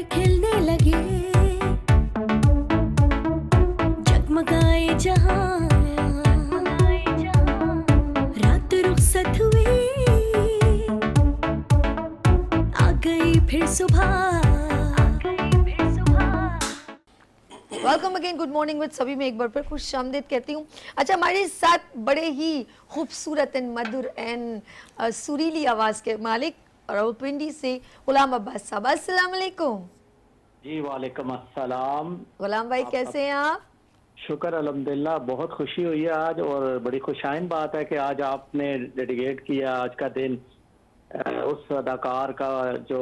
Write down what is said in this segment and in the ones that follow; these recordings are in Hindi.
खिलने लगे, जगमगाए जहां, रात रुखसत हुई, आ गई फिर सुबह। Welcome again, good morning with सभी में एक बार फिर खुश आमदीद कहती हूँ। अच्छा, हमारे साथ बड़े ही खूबसूरत एंड मधुर एंड सुरीली आवाज़ के मालिक रावलपिंडी से गुलाम अब्बास साहब। अस्सलाम वालेकुम। जी वालेकुम अस्सलाम। गुलाम भाई कैसे हैं आप? शुक्र अल्हम्दुलिल्लाह, बहुत खुशी हुई है आज और बड़ी खुशाइन बात है कि आज आपने डेडिकेट किया आज का दिन उस अदाकार का जो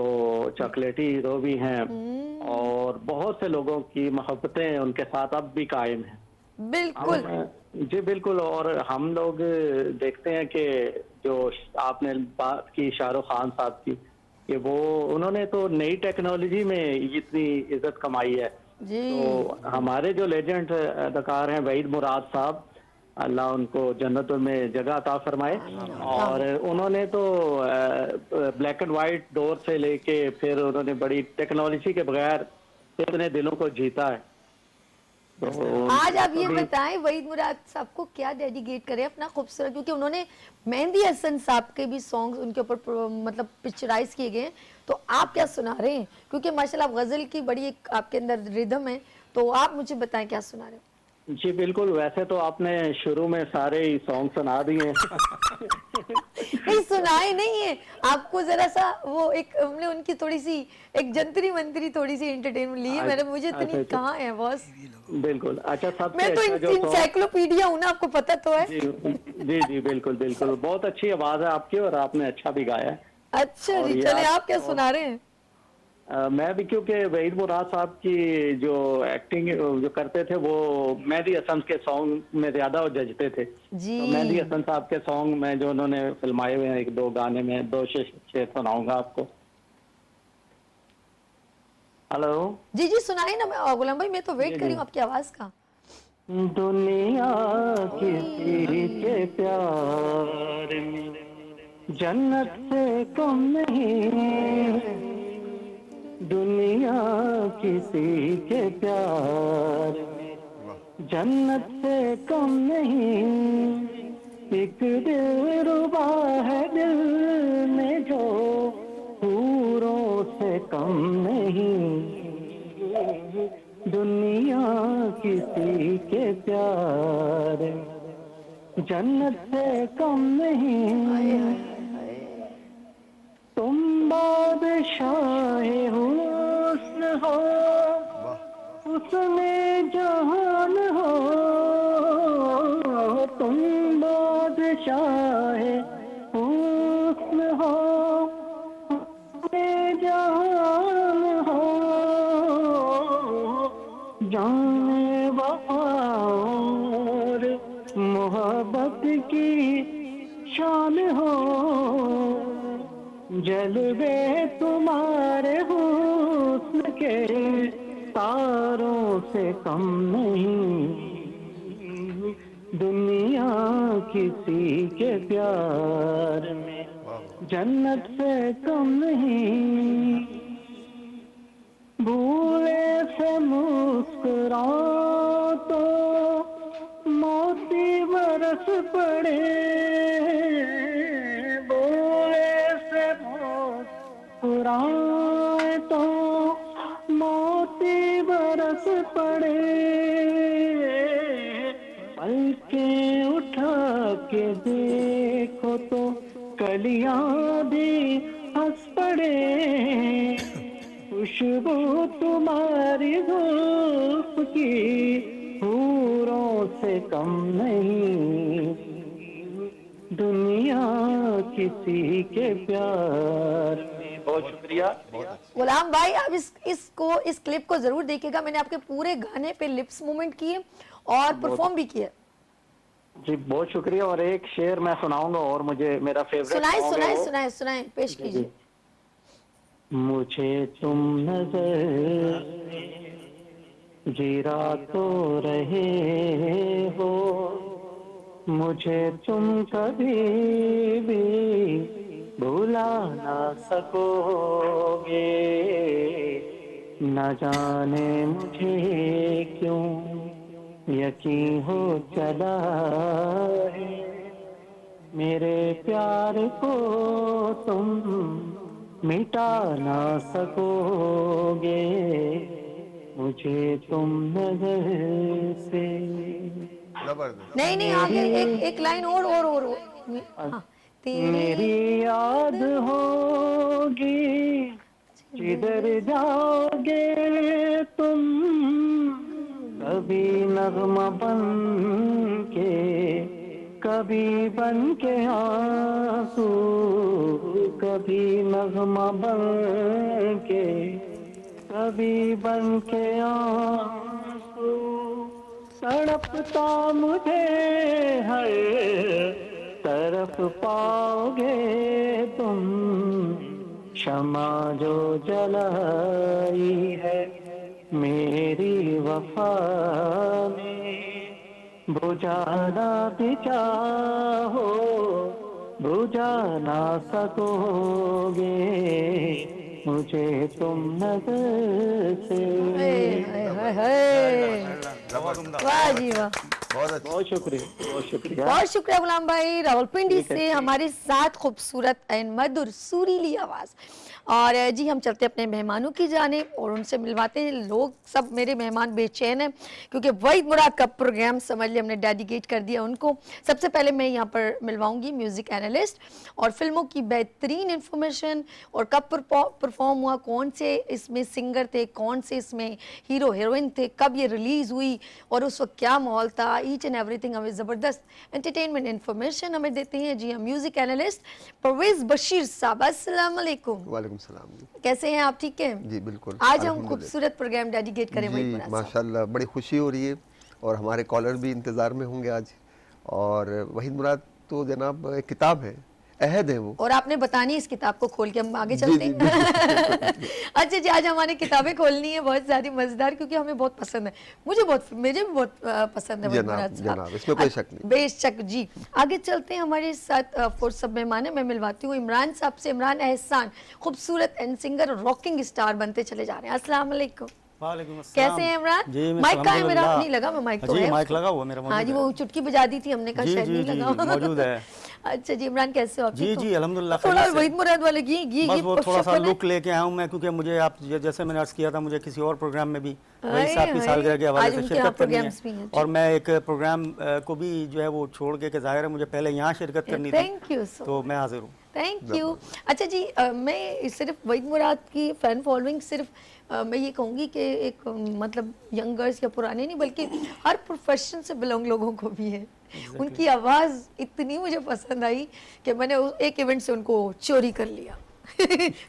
चॉकलेटी हीरो भी हैं और बहुत से लोगों की मोहब्बतें उनके साथ अब भी कायम हैं। बिल्कुल जी बिल्कुल। और हम लोग देखते हैं कि जो आपने बात की शाहरुख खान साहब की, कि वो उन्होंने तो नई टेक्नोलॉजी में इतनी इज्जत कमाई है। जी। तो हमारे जो लेजेंड अदाकार हैं वहीद मुराद साहब, अल्लाह उनको जन्नत में जगह अता फरमाए। और उन्होंने तो ब्लैक एंड वाइट दौर से लेके फिर उन्होंने बड़ी टेक्नोलॉजी के बगैर इतने दिलों को जीता है। तो आज आप ये बताएं वहीद मुराद साहब को क्या डेडिकेट करें अपना खूबसूरत, क्योंकि उन्होंने मेहंदी हसन साहब के भी सॉन्ग्स उनके ऊपर मतलब पिक्चराइज किए गए हैं, तो आप क्या सुना रहे हैं? क्योंकि माशाल्लाह गजल की बड़ी एक आपके अंदर रिदम है, तो आप मुझे बताएं क्या सुना रहे हैं? जी बिल्कुल, वैसे तो आपने शुरू में सारे ही सॉन्ग सुना दिए हैं। नहीं सुनाए नहीं है आपको, जरा सा वो एक हमने उनकी थोड़ी सी एक जंतरी मंतरी थोड़ी सी एंटरटेनमेंट ली है मैंने, मुझे इतनी कहाँ है बॉस। बिल्कुल। अच्छा, सबसे मैं तो अच्छा जो इंसाइक्लोपीडिया हूँ ना, आपको पता तो है। जी जी जी बिल्कुल बिल्कुल, बहुत अच्छी आवाज है आपकी और आपने अच्छा भी गाया है। अच्छा जी, चले आप क्या सुना रहे हैं? मैं भी, क्योंकि वहीद मुराद साहब की जो एक्टिंग जो करते थे वो मेहंदी हसन के सॉन्ग में ज्यादा वो जजते थे। जी तो मेहंदी हसन साहब के सॉन्ग में जो उन्होंने फिल्माए हुए हैं, एक दो गाने में दो शेर सुनाऊंगा आपको। हेलो। जी जी सुनाए ना, मैं गुलाम भाई मैं तो वेट जी कर रही जी। हूँ आपकी आवाज का। दुनिया किसी के प्यार में जन्नत से कम नहीं, दुनिया किसी के प्यार में जन्नत से कम नहीं, एक दिलरुबा है दिल में जो हूरों से कम नहीं, दुनिया किसी के प्यार में जन्नत से कम नहीं, तुम बादशाहे हुस्न हो उसमें जहान हो, तुम बादशाहे हुस्न हो उसमें जहान हो, जाने वफा और मोहब्बत की शान हो, जलवे तुम्हारे हुस्न के तारों से कम नहीं, दुनिया किसी के प्यार में जन्नत से कम नहीं, भूले से मुस्कुरा तो मोती बरस पड़े, मुस्कुराए तो मोती बरस पड़े, पलकें उठा के देखो तो कलियां भी हंस पड़े, खुशबू तुम्हारी धूप की हूरों से कम नहीं, दुनिया किसी के प्यार में। बहुत शुक्रिया। गुलाम भाई आप इस क्लिप को जरूर देखिएगा, मैंने आपके पूरे गाने पे लिप्स मूवमेंट किए और परफॉर्म भी किया। जी बहुत शुक्रिया। और एक शेर मैं सुनाऊंगा और मुझे मेरा फेवरेट सुनाए सॉन्ग है सुनाए वो। सुनाए सुनाए पेश कीजिए। मुझे तुम नजर जीरा तो रहे हो, मुझे तुम कभी भी भुला ना सकोगे, न जाने मुझे क्यों यकीन हो चला है, मेरे प्यार को तुम मिटा ना सकोगे, मुझे तुम नजर से। जबरदस्त। नहीं नहीं, आगे एक लाइन और हाँ। मेरी याद होगी जिधर जाओगे तुम, कभी नगमा बन के, कभी बन के आंसू, कभी नगमा बन के, कभी बन के आंसू, तड़पता मुझे हर तरफ पाओगे तुम, क्षमा जो जलाई है मेरी वफा में, बुझाना भी चाहो बुझा ना सकोगे, मुझे तुम नजर से। वाह जी वाह, बहुत अच्छा। बहुत शुक्रिया, बहुत शुक्रिया। बहुत शुक्रिया गुलाम भाई, रावलपिंडी से हमारे साथ खूबसूरत एंड मधुर सुरीली आवाज। और जी हम चलते अपने मेहमानों की जानिब और उनसे मिलवाते हैं। लोग सब मेरे मेहमान बेचैन हैं क्योंकि वहीद मुराद का प्रोग्राम समझ लिया हमने डेडिकेट कर दिया उनको। सबसे पहले मैं यहाँ पर मिलवाऊंगी म्यूजिक एनालिस्ट और फिल्मों की बेहतरीन इंफॉर्मेशन और कब परफॉर्म हुआ, कौन से इसमें सिंगर थे, कौन से इसमें हीरो हीरोइन थे, कब ये रिलीज हुई और उस वक्त क्या माहौल था, ईच एंड एवरीथिंग हमें ज़बरदस्त एंटरटेनमेंट इंफॉर्मेशन हमें देते हैं। जी हम म्यूजिक एनालिस्ट परवेज बशीर साहब, अस्सलाम वालेकुम। वालेकुम सलाम जी। कैसे हैं आप, ठीक हैं? जी बिल्कुल। आज हम खूबसूरत प्रोग्राम डेडिकेट करें वहीद जी मुराद साहब। माशाल्लाह, बड़ी खुशी हो रही है और हमारे कॉलर भी इंतज़ार में होंगे आज। और वहीद मुराद तो जनाब एक किताब है, अहद है वो, और आपने बतानी इस किताब को खोल के हम आगे जी, चलते जी, हैं। अच्छा जी, आज हमारी किताबें खोलनी है बहुत सारी मजेदार, क्योंकि हमें बहुत पसंद है, मुझे भी बहुत पसंद है वहीद जनाब मुराद साहब। जनाब, इसमें कोई शक नहीं। बेशक जी। आगे चलते हैं, हमारे साथ फोर्स सब मेहमान है, मैं मिलवाती हूँ इमरान साहब से। इमरान एहसान खूबसूरत एंड सिंगर रॉकिंग स्टार बनते चले जा रहे हैं। अस्सलाम वालेकुम। वालेकुम अस्सलाम। कैसे हैं इमरान? जी मैं माइक का है मेरा, अल्हम्दुलिल्लाह। नहीं लगा, मैं माइक तो जी है माइक उसको। लगा हुआ मेरा हाँ जी, मौजूद वो चुटकी बजा दी थी हमने कहा जी, शायद जी, नहीं जी, लगा। मौजूद है। अच्छा जी इमरान, कैसे हो आप? जी ठीक हो? जी अल्हम्दुलिल्लाह थोड़ा खैरियत से। वहीद मुराद वाले घी बस वो थोड़ा सा शक्ल है। लुक लेके आया हूँ मैं, क्योंकि मुझे आप जैसे मैंने अर्ज किया था, मुझे किसी और प्रोग्राम में भी हाय, वही साहब की हाय। सालगिरह के हवाले आज से उनके यहाँ शिरकत करनी प्रोग्राम्स भी हैं, है। और मैं एक प्रोग्राम को भी जो है वो छोड़ के ज़ाहिर है मुझे पहले यहाँ शिरकत करनी थी, थैंक यू सो तो मैं हाजिर हूँ। Thank you. अच्छा जी, मैं सिर्फ वहीद मुराद की फ़ैन फॉलोइंग सिर्फ मैं ये कहूँगी कि एक मतलब यंगर्स या पुराने नहीं, बल्कि हर प्रोफेशन से बिलोंग लोगों को भी है। उनकी आवाज़ इतनी मुझे पसंद आई कि मैंने एक इवेंट से उनको चोरी कर लिया।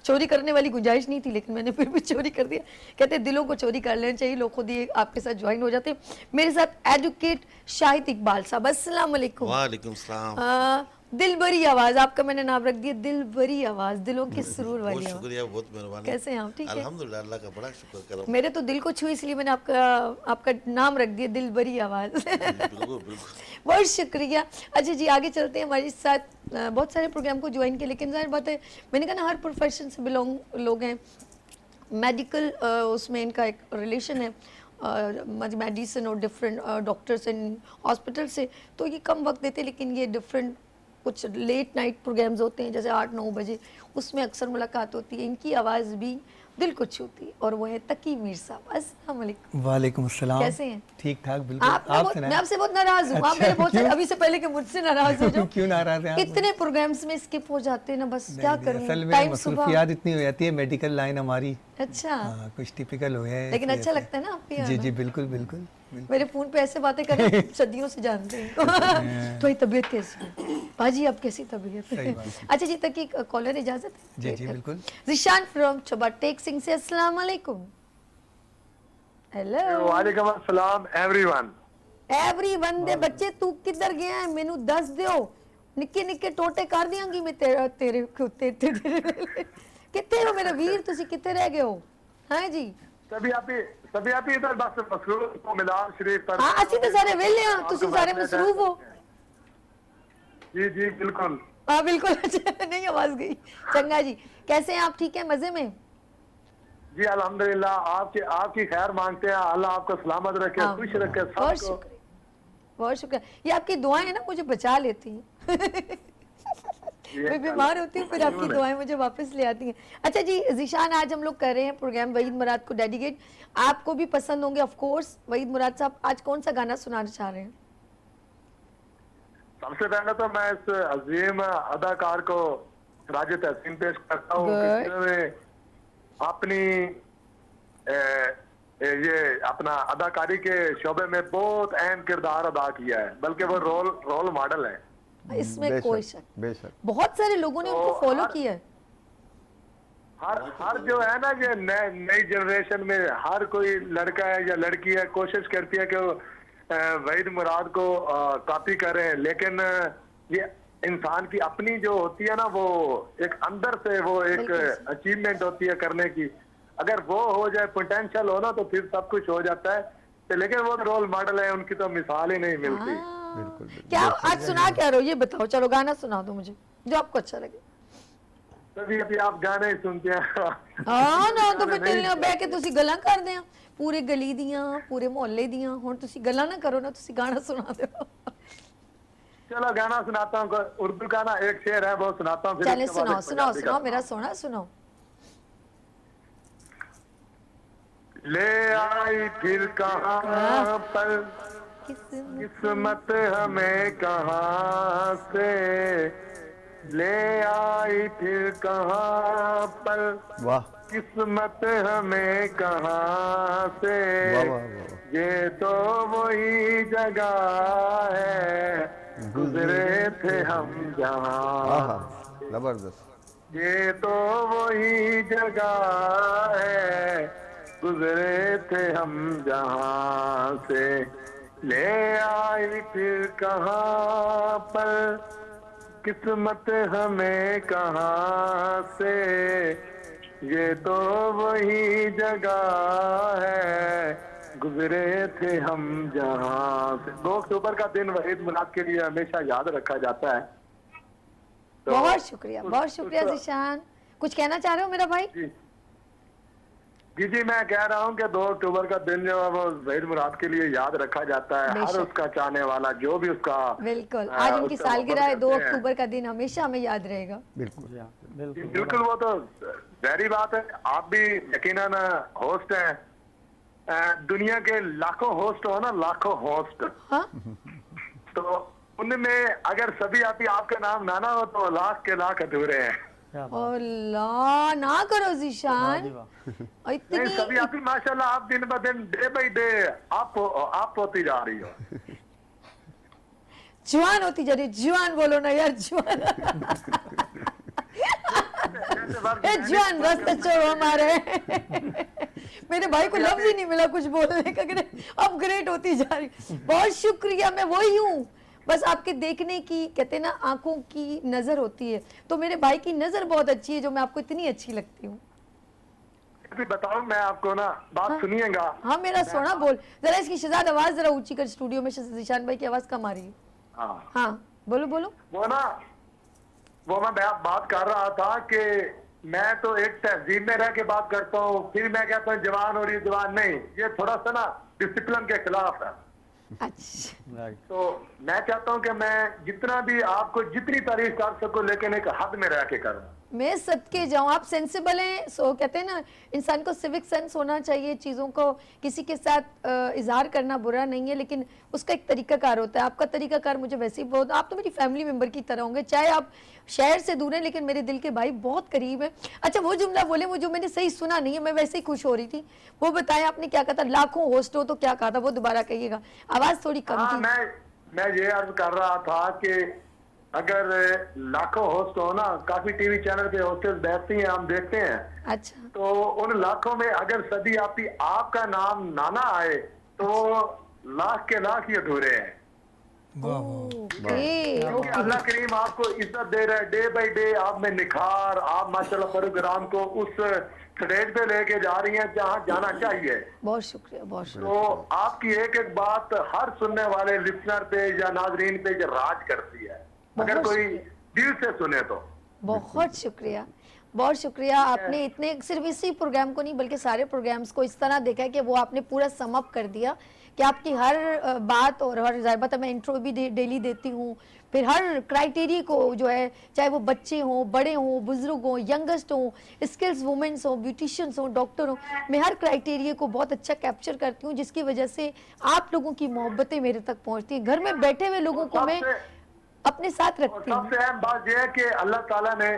चोरी करने वाली गुंजाइश नहीं थी, लेकिन मैंने फिर भी चोरी कर दिया। कहते हैं दिलों को चोरी कर लेना चाहिए, लोग खुद ही आपके साथ ज्वाइन हो जाते हैं। मेरे साथ एडवोकेट शाहिद इकबाल साहब, अस्सलाम वालेकुम। वालेकुम सलाम। दिल भरी आवाज, आपका मैंने नाम रख दिया दिल भरी आवाज, दिलों की सुरूर वाली बहुत आवाज। शुक्रिया, बहुत मेहरबानी। कैसे हैं आप, ठीक है? अल्हम्दुलिल्लाह, अल्लाह का बड़ा शुक्र करम। मेरे तो दिल को छुई, इसलिए मैंने आपका नाम रख दिया दिल भरी आवाज। बिल्कुल बिल्कुल। बहुत शुक्रिया। अच्छा जी आगे चलते हैं, हमारे साथ बहुत सारे प्रोग्राम को ज्वाइन किया, लेकिन जाहिर बात है मैंने कहा ना हर प्रोफेशन से बिलोंग लोग हैं। मेडिकल उसमें इनका एक रिलेशन है, मेडिसिन और डिफरेंट डॉक्टर्स एंड हॉस्पिटल से, तो ये कम वक्त देते, लेकिन ये डिफरेंट कुछ लेट नाइट प्रोग्राम्स होते हैं जैसे 8-9 बजे, उसमें अक्सर मुलाकात होती है। इनकी आवाज़ भी दिल को छूती है और वो है तकी मीर साहब। अस्सलाम वालेकुम। वालेकुम अस्सलाम। कैसे हैं? ठीक ठाक बिल्कुल। मैं आपसे बहुत नाराज हूँ। आप अच्छा, मेरे बहुत क्यों? अभी से पहले के मुझसे नाराज हो जाओ। क्यों नाराज हैं आप? इतने प्रोग्राम्स में स्किप हो जाते हैं ना, बस क्या करूँ, असल में टाइम सुबह। मसरूफियात इतनी हो जाती है, मेडिकल लाइन हमारी। अच्छा, हाँ, कुछ टिपिकल हो गया है। लेकिन इस अच्छा वजह लगता है ना आपके से। यहाँ जी ना? जी बिल्कुल बिल्कुल बिल्कुल। मेरे फोन पे ऐसे बातें करना सदियों से जानते हैं। तो तबीयत कैसी है बाजी, आप कैसी तबीयत सही है? बात है। अच्छा जी, तक एक कॉलर इजाजत है? जी जी बिल्कुल। जिशान फ्रॉम चबाटेक सिंह से, अस्सलाम वालेकुम। हेलो वालेकुम अस्सलाम एवरीवन। एवरीवन दे बच्चे, तू किधर गया है, मेनू दस दियो, निक्के निक्के टोटे कर दियांगी मैं तेरे कितने हो मेरा वीर, तुसी कितने रह गए हो? हाँ जी, सभी आप इधर बस मसरूफ को मिलान शरीफ पर। हाँ असि तो सारे वेले हां, तुसी सारे मसरूफ हो। जी जी बिल्कुल। हाँ बिल्कुल। अच्छा नहीं, आवाज गई। चंगा जी, कैसे हैं आप, ठीक है, मजे में? जी अल्हम्दुलिल्लाह, आपकी आपकी खैर मांगते हैं, अल्लाह आपको सलामत रखे, हाँ, खुश रखे बहुत सबको। शुक्रिया, बहुत शुक्रिया। ये आपकी दुआएं हैं ना, मुझे बचा लेती हैं। मैं बीमार होती हूँ, फिर आपकी दुआएं मुझे वापस ले आती हैं। अच्छा जी जीशान, आज हम लोग कर रहे हैं प्रोग्राम वहीद मुराद को डेडिकेट। आपको भी पसंद होंगे ऑफ कोर्स वहीद मुराद साहब। आज कौन सा गाना सुनाना चाह रहे हैं? सबसे पहले तो मैं इस अजीम अदाकार को राज तहसीन पेश करता हूँ, Good. जिन्होंने अपनी ये अपना अदाकारी के शोबे में बहुत अहम किरदार अदा किया है, बल्कि वो रोल मॉडल है। इसमें कोई शक, बेशक बहुत सारे लोगों ने उनको तो फॉलो हर- किया है। हर जो है ना, ये नई जनरेशन में हर कोई लड़का है या लड़की है कोशिश करती है कि वो वहीद मुराद को कॉपी करें, लेकिन ये इंसान की अपनी जो होती है ना, वो एक अंदर से वो एक बिल्कुल। अचीवमेंट होती है करने की। अगर वो हो जाए, पोटेंशियल हो ना, तो फिर सब कुछ हो जाता है। तो लेकिन वो रोल मॉडल है, उनकी तो मिसाल ही नहीं मिलती। हाँ। बिल्कुल, बिल्कुल। क्या आज सुना क्या रहे हो, ये बताओ। चलो गाना सुना दो मुझे जो आपको अच्छा लगे। तभी अभी आप गाने ही सुनते हैं। ਹਾਂ ਨਾ ਤਾਂ ਫਿਰ ਤੇਰੇ ਨਾਲ ਬਹਿ ਕੇ ਤੁਸੀਂ ਗੱਲਾਂ ਕਰਦੇ ਆ, ਪੂਰੇ ਗਲੀ ਦੀਆਂ, ਪੂਰੇ ਮੁਹੱਲੇ ਦੀਆਂ। ਹੁਣ ਤੁਸੀਂ ਗੱਲਾਂ ਨਾ ਕਰੋ ਨਾ, ਤੁਸੀਂ ਗਾਣਾ ਸੁਣਾ ਦਿਓ। चलो गाना सुनाता हूँ, उर्दू का ना एक शेर है, वो सुनाता हूँ। फिर चले उसके बाद सुनाओ एक सुनाओ पंजाबी सुनाओ, का। मेरा सोना सुनाओ। ले आई फिर कहाँ पर किस्मत हमें कहाँ से, ले आई फिर कहाँ पर वाह किस्मत हमें कहाँ से, वाह वाह वाह। ये तो वही जगह है गुजरे थे हम जहाँ, आहा जबरदस्त। ये तो वही जगह है गुजरे थे हम जहाँ से, ले आई फिर कहाँ पर किस्मत हमें कहाँ से, ये तो वही जगह है गुजरे थे हम जहाँ से। 2 अक्टूबर का दिन वहीद मुराद के लिए हमेशा याद रखा जाता है। तो बहुत शुक्रिया, उस- बहुत शुक्रिया उस- जिशान। कुछ कहना चाह रहे हो मेरा भाई? जी मैं कह रहा हूँ कि 2 अक्टूबर का दिन जो है वो वहीद मुराद के लिए याद रखा जाता है। हर बेशक। उसका चाहने वाला जो भी उसका बिल्कुल, आज उनकी उससे सालगिरह है। मोहब्बत 2 करते हैं। अक्टूबर का दिन हमेशा हमें याद रहेगा। बिल्कुल जी हाँ, बिल्कुल। बिल्कुल, वो तो गहरी बात है। आप भी यकीनन होस्ट हैं, दुनिया के लाखों होस्ट हो ना, लाखों होस्ट, हाँ तो उनमें अगर सभी आपका नाम ना हो तो लाख के लाख अधूरे हैं। क्या बात। और ला ना करो हाँ जी, जिशान। वाह। और नहीं, सभी इतनी आप ही माशाल्लाह, आप दिन ब दिन डे बाई डे आप होती जा रही हो। जवान होती जा रही है। जवान बोलो ना यार, जवान। ए जवान रास्ते छोड़ो हमारे। मेरे भाई को लफ्ज ही नहीं मिला कुछ बोलने का, अपग्रेड होती जा रही। बहुत शुक्रिया, मैं वही हूँ। बस आपके देखने की, कहते हैं ना, आंखों की नजर होती है। तो मेरे भाई की नजर बहुत अच्छी है, जो मैं आपको इतनी अच्छी लगती हूँ। अभी बताऊं मैं आपको ना, बात सुनिएगा। हाँ मेरा सोना बोल जरा, इसकी शहजाद आवाज जरा ऊंची कर। स्टूडियो में जिशान भाई की आवाज कम आ रही है। हाँ, हाँ बोलो बोलो। वो मैं बात कर रहा था कि मैं तो एक तहजीब में रह के बात करता हूँ, फिर मैं कहता हूँ जवान और ये जवान नहीं, ये थोड़ा सा ना डिसिप्लिन के खिलाफ है। अच्छा राइट। तो मैं चाहता हूँ कि मैं जितना भी आपको जितनी तारीफ कर सकूं, लेकिन एक हद में रह के करूँ। मैं सदके जाऊं, आप सेंसिबल हैं। सो कहते हैं ना, इंसान को सिविक सेंस होना चाहिए। चीज़ों को किसी के साथ इजहार करना बुरा नहीं है, लेकिन उसका एक तरीकाकार होता है। आपका तरीकाकार मुझे वैसे ही बहुत, आप तो मेरी फैमिली मेंबर की तरह होंगे, चाहे आप शहर से दूर हैं, लेकिन मेरे दिल के भाई बहुत करीब है। अच्छा वो जुमला बोले, वो जो मैंने सही सुना नहीं है, मैं वैसे ही खुश हो रही थी। वो बताएं आपने क्या कहा था? लाखों होस्ट हो तो क्या कहा था, वो दोबारा कहिएगा, आवाज़ थोड़ी कम हाँ, थी। मैं ये अर्ज कर रहा था कि अगर लाखों होस्ट हो ना, काफी टीवी चैनल पे होस्टेस बैठती हैं, हम देखते हैं, अच्छा तो उन लाखों में अगर सदी आपका नाम नाना आए तो वो लाख के लाख ही अधूरे हैं। वाह वाह। ओके क्योंकि अल्लाह करीम आपको इज्जत दे रहा है, डे बाई डे आप में निखार, आप माशाल्लाह प्रोग्राम को उस स्टेज पे लेके जा रही हैं जहाँ जाना चाहिए। बहुत शुक्रिया, बहुत शुक्रिया। तो आपकी एक एक बात हर सुनने वाले लिसनर पे या नाजरीन पे जो राज करती है, अगर बहुत कोई शुक्रिया। दिल से सुने तो। बहुत शुक्रिया। बहुत शुक्रिया। आपने इतने सिर्फ इसी प्रोग्राम को नहीं बल्कि सारे प्रोग्राम्स को इस तरह देखा है कि वो आपने पूरा सम अप कर दिया कि आपकी हर बात और हर ज़ाहिर बात है, मैं इंट्रो भी डेली देती हूँ, फिर हर क्राइटेरिया को जो है, चाहे वो बच्चे हों, बड़े हों, बुजुर्ग हों, यंगेस्ट हों, स्किल्स वुमेन्स हों, ब्यूटिशियंस हों, डॉक्टर हों, मैं हर क्राइटेरिया को बहुत अच्छा कैप्चर करती हूँ, जिसकी वजह से आप लोगों की मोहब्बतें मेरे तक पहुँचती हैं। घर में बैठे हुए लोगों को मैं अपने साथ रखती हूँ। सबसे अहम बात यह है कि अल्लाह ताला ने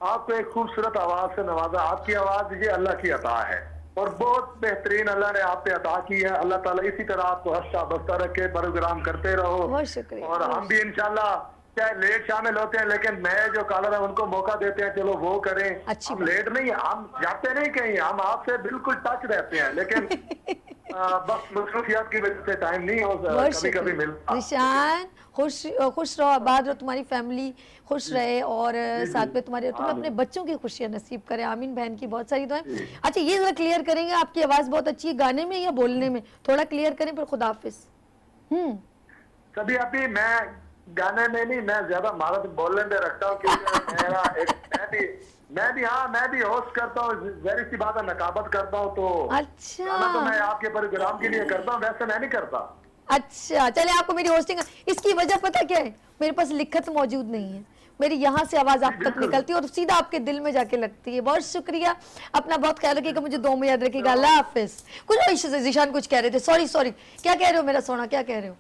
आपको एक खूबसूरत आवाज से नवाजा। आपकी आवाज ये अल्लाह की अता है और बहुत बेहतरीन अल्लाह ने आप पे अता की है। अल्लाह ताला इसी तरह आपको हंसता बसता रखे, प्रोग्राम करते रहो। बहुत शुक्रिया। और हम भी इंशाल्लाह चाहे लेट शामिल होते हैं, लेकिन नए जो कॉलर है उनको मौका देते हैं, चलो वो करें। अच्छी हम लेट नहीं, हम जाते नहीं कहीं, हम आपसे बिल्कुल टच रहते हैं, लेकिन बस मसरूफियात की वजह से टाइम नहीं हो, कभी कभी मिलता। निशान खुश रहो, आबाद रहो, तुम्हारी फैमिली खुश रहे और साथ में तुम्हारे तुम्हें अपने बच्चों की खुशियां नसीब करें। आमीन। बहन की बहुत सारी दुआएं। अच्छा, ये जरा क्लियर करेंगे, आपकी आवाज बहुत अच्छी है, गाने में या बोलने में? थोड़ा क्लियर करें फिर खुदा हाफिज। कभी अभी मैं गाने में नहीं, मैं ज्यादा महारत बोलने में रखता हूँ क्योंकि मेरा मैं भी होस्ट करता हूँ, जाहिर सी बात है, नकाबत करता हूँ, तो अच्छा गाना तो मैं आपके प्रोग्राम के लिए करता हूँ, वैसे मैं नहीं करता। अच्छा, चले आपको मेरी होस्टिंग, इसकी वजह पता क्या है? मेरे पास लिखत मौजूद नहीं है, मेरी यहाँ से आवाज आप तक निकलती है और सीधा आपके दिल में जाके लगती है। बहुत शुक्रिया, अपना बहुत ख्याल रखिएगा, मुझे दुआ में याद रखिएगा। अल्लाह हाफिज। कुछ जिशान कुछ कह रहे थे, सॉरी क्या कह रहे हो मेरा सोना, क्या कह रहे हो?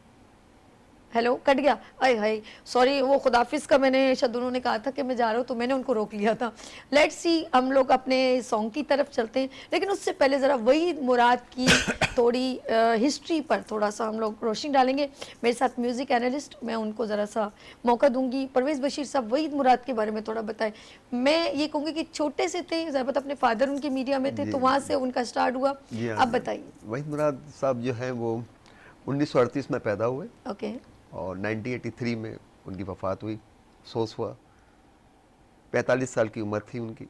हेलो, कट गया, अय हाय सॉरी। वो खुदाफिज का मैंने शायद उन्होंने कहा था कि मैं जा रहा हूँ, तो मैंने उनको रोक लिया था। लेट्स सी, हम लोग अपने सॉन्ग की तरफ चलते हैं, लेकिन उससे पहले ज़रा वहीद मुराद की थोड़ी हिस्ट्री पर थोड़ा सा हम लोग रोशनी डालेंगे। मेरे साथ म्यूज़िक एनालिस्ट, मैं उनको ज़रा सा मौका दूंगी। परवेज़ बशीर साहब, वहीद मुराद के बारे में थोड़ा बताएं। मैं ये कहूँगी कि छोटे से थे, ज़ाहिर अपने फादर उनके मीडिया में थे, तो वहाँ से उनका स्टार्ट हुआ। अब बताइए। वहीद मुराद साहब जो हैं वो 1938 में पैदा हुए ओके, और 1983 में उनकी वफ़ात हुई, सोस हुआ। 45 साल की उम्र थी उनकी।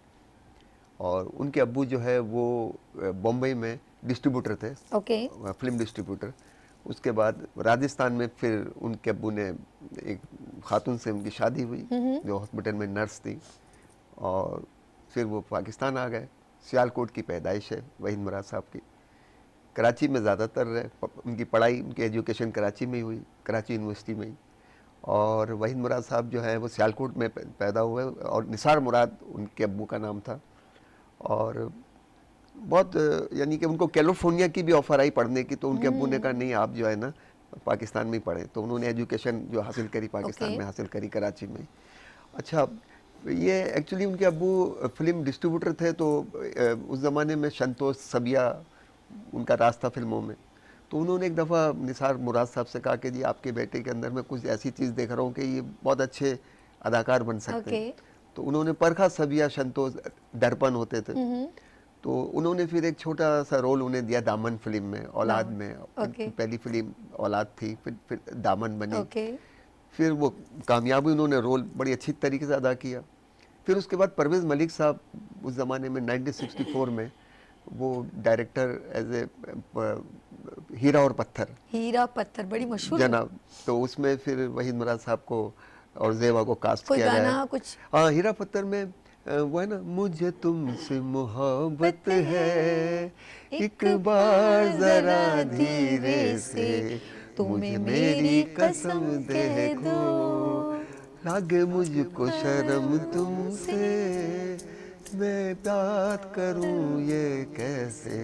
और उनके अब्बू जो है वो बॉम्बे में डिस्ट्रीब्यूटर थे, ओके, फिल्म डिस्ट्रीब्यूटर। उसके बाद राजस्थान में फिर उनके अब्बू ने एक खातून से उनकी शादी हुई जो हॉस्पिटल में नर्स थी, और फिर वो पाकिस्तान आ गए। सियालकोट की पैदाइश है वहीद मुराद साहब की। कराची में ज़्यादातर उनकी पढ़ाई, उनकी एजुकेशन कराची में ही हुई, कराची यूनिवर्सिटी में ही। और वहीद मुराद साहब जो है वो सियालकोट में पैदा हुए, और निसार मुराद उनके अब्बू का नाम था। और बहुत यानी कि उनको कैलिफोर्निया की भी ऑफ़र आई पढ़ने की, तो उनके अब्बू ने कहा नहीं, आप जो है ना पाकिस्तान में ही पढ़ें। तो उन्होंने एजुकेशन जो हासिल करी पाकिस्तान में हासिल करी, कराची में। अच्छा, ये एक्चुअली उनके अब्बू फिल्म डिस्ट्रीब्यूटर थे, तो उस ज़माने में संतोष सबिया उनका राज था फिल्मों में। तो उन्होंने एक दफ़ा निसार मुराद साहब से कहा कि जी आपके बेटे के अंदर मैं कुछ ऐसी चीज़ देख रहा हूँ कि ये बहुत अच्छे अदाकार बन सकते हैं। तो उन्होंने परखा सबिया, संतोष, दर्पण होते थे, तो उन्होंने फिर एक छोटा सा रोल उन्हें दिया दामन फिल्म में, औलाद में। पहली फिल्म औलाद थी, फिर दामन बनी। फिर वो कामयाबी, उन्होंने रोल बड़ी अच्छी तरीके से अदा किया। फिर उसके बाद परवेज़ मलिक साहब उस ज़माने में 1964 में वो डायरेक्टर एज ए हीरा और पत्थर बड़ी मशहूर जनाब, तो उसमें फिर वहीद मुराद साहब को और ज़ेबा को कास्ट किया गया। कुछ हाँ, हीरा पत्थर में वो है ना, मुझे तुमसे मोहब्बत है, एक बार जरा धीरे से तुम्हें मेरी कसम दे दो, लागे मुझको शर्म तुमसे, मैं बात करूं ये कैसे,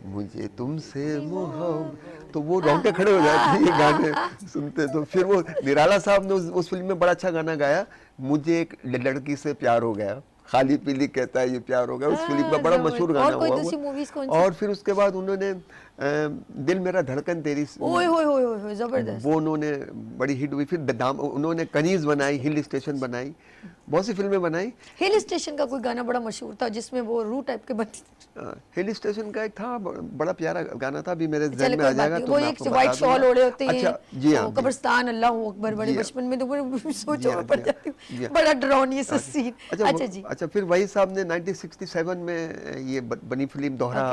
मुझे तुमसे मोहब्बत। तो वो रोंगटे खड़े हो जाते हैं ये गाने सुनते। तो फिर वो निराला साहब ने उस फिल्म में बड़ा अच्छा गाना गाया, मुझे एक लड़की से प्यार हो गया, खाली पीली कहता है ये प्यार हो गया। उस फिल्म का बड़ा मशहूर गाना हुआ वो। और फिर उसके बाद उन्होंने दिल मेरा धड़कन तेरी, जबरदस्त, वो उन्होंने बड़ी हिट हुई। फिर उन्होंने कनीज बनाई, हिल स्टेशन बनाई, बहुत सी फिल्में बनाई। हिल स्टेशन का कोई गाना बड़ा मशहूर था जिसमें वो रू टाइप के बनते। हिल स्टेशन का एक था, बड़ा प्यारा गाना था, अभी मेरे ज़हन में आ जाएगा तो वो मैं एक आपको व्हाइट बता शॉल दूंगा। ओढ़े होते हैं। अच्छा, जी हाँ, कब्रिस्तान, अल्लाह अकबर, बड़े बचपन में तो बड़े सोचो पड़ जाती हूँ, बड़ा डरावनी सा सीन। अच्छा जी। अच्छा, फिर वही साहब ने 1967 में ये बनी फिल्म दोहरा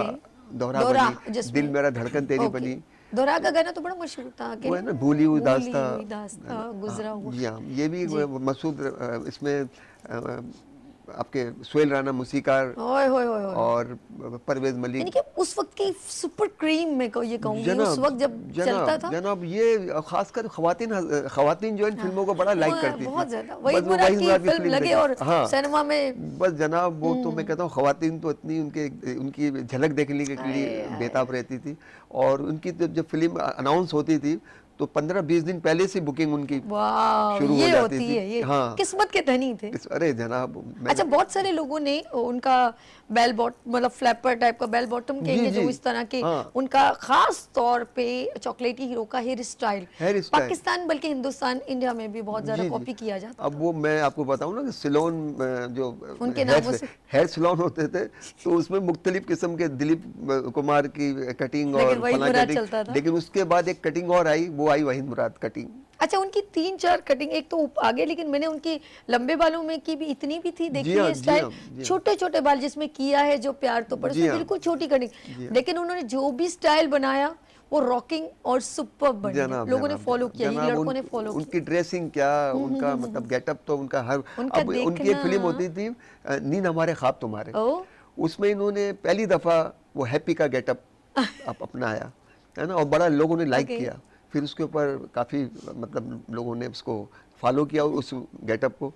बनी, दिल मेरा धड़कन तेरी बनी। दोहरा का गाना तो बड़ा मशहूर था, वो है ना, भूली हुई दास्तां, गुजरा हुआ। जी हाँ, ये भी मसूद, इसमें आपके सोहेल राना मूसीकार ओए होए होए होए। और परवेज यानी मलिक। कि उस वक्त की सुपर क्रीम में ये कहूंगी, उस वक्त जब चलता था। जनाब ये खासकर खवातीन जो इन फिल्मों को बड़ा लाइक करती थी। बहुत ज्यादा बस वहीद वो मुराद वहीद की मुराद की फिल्म फिल्म लगे देखी। और हाँ। सिनेमा में बस जनाब वो तो मैं कहता हूँ खवातीन तो इतनी उनकी झलक देखने के लिए बेताब रहती थी। और उनकी जब फिल्म अनाउंस होती थी तो 15-20 दिन पहले से बुकिंग उनकी वाह, शुरू हो ये जाती होती थी। है, ये हाँ। किस्मत के धनी थे। अरे जनाब अच्छा, बहुत सारे लोगों ने उनका बेल बॉट मतलब फ्लैपर टाइप का बेल बॉटम कहेंगे जो जी। इस तरह के, हाँ। उनका खास तौर पे चॉकलेटी हीरो का हेयर स्टाइल पाकिस्तान बल्कि हिंदुस्तान इंडिया में भी बहुत ज्यादा कॉपी किया जाता अब वो मैं आपको बताऊं ना कि सिलोन जो उनके नामों से हेयर सिलोन होते थे तो उसमें मुख्तलिफ किस्म के दिलीप कुमार की कटिंग लेकिन और वहीद फला मुराद कटिंग, चलता था। लेकिन उसके बाद एक कटिंग और आई, वो आई वहीद मुराद कटिंग। अच्छा, उनकी 3-4 कटिंग, एक तो आगे, लेकिन मैंने उनकी लंबे बालों में की भी इतनी भी थी, देखी हाँ, है जी स्टाइल, हाँ, जी हाँ। छोटे छोटे बाल जिसमें किया है जो प्यार तो पर जी उसमें हाँ। बिल्कुल छोटी कटिंग, लेकिन उन्होंने जो भी स्टाइल बनाया वो रॉकिंग और सुपर बन गया। जनाब, लोगों ने जनाब, फॉलो किया, जनाब, लड़कों ने फॉलो किया। उनकी ड्रेसिंग क्या, उनका मतलब गेटअप तो उनका हर उनका अब उनकी एक देखना। फिल्म होती थी नींद हमारे ख्वाब तुम्हारे, ओ, उसमें इन्होंने पहली दफा वो हैप्पी का गेटअप अपनाया है ना, और बड़ा लोगों ने लाइक Okay. किया। फिर उसके ऊपर काफ़ी मतलब लोगों ने उसको फॉलो किया उस गेटअप को।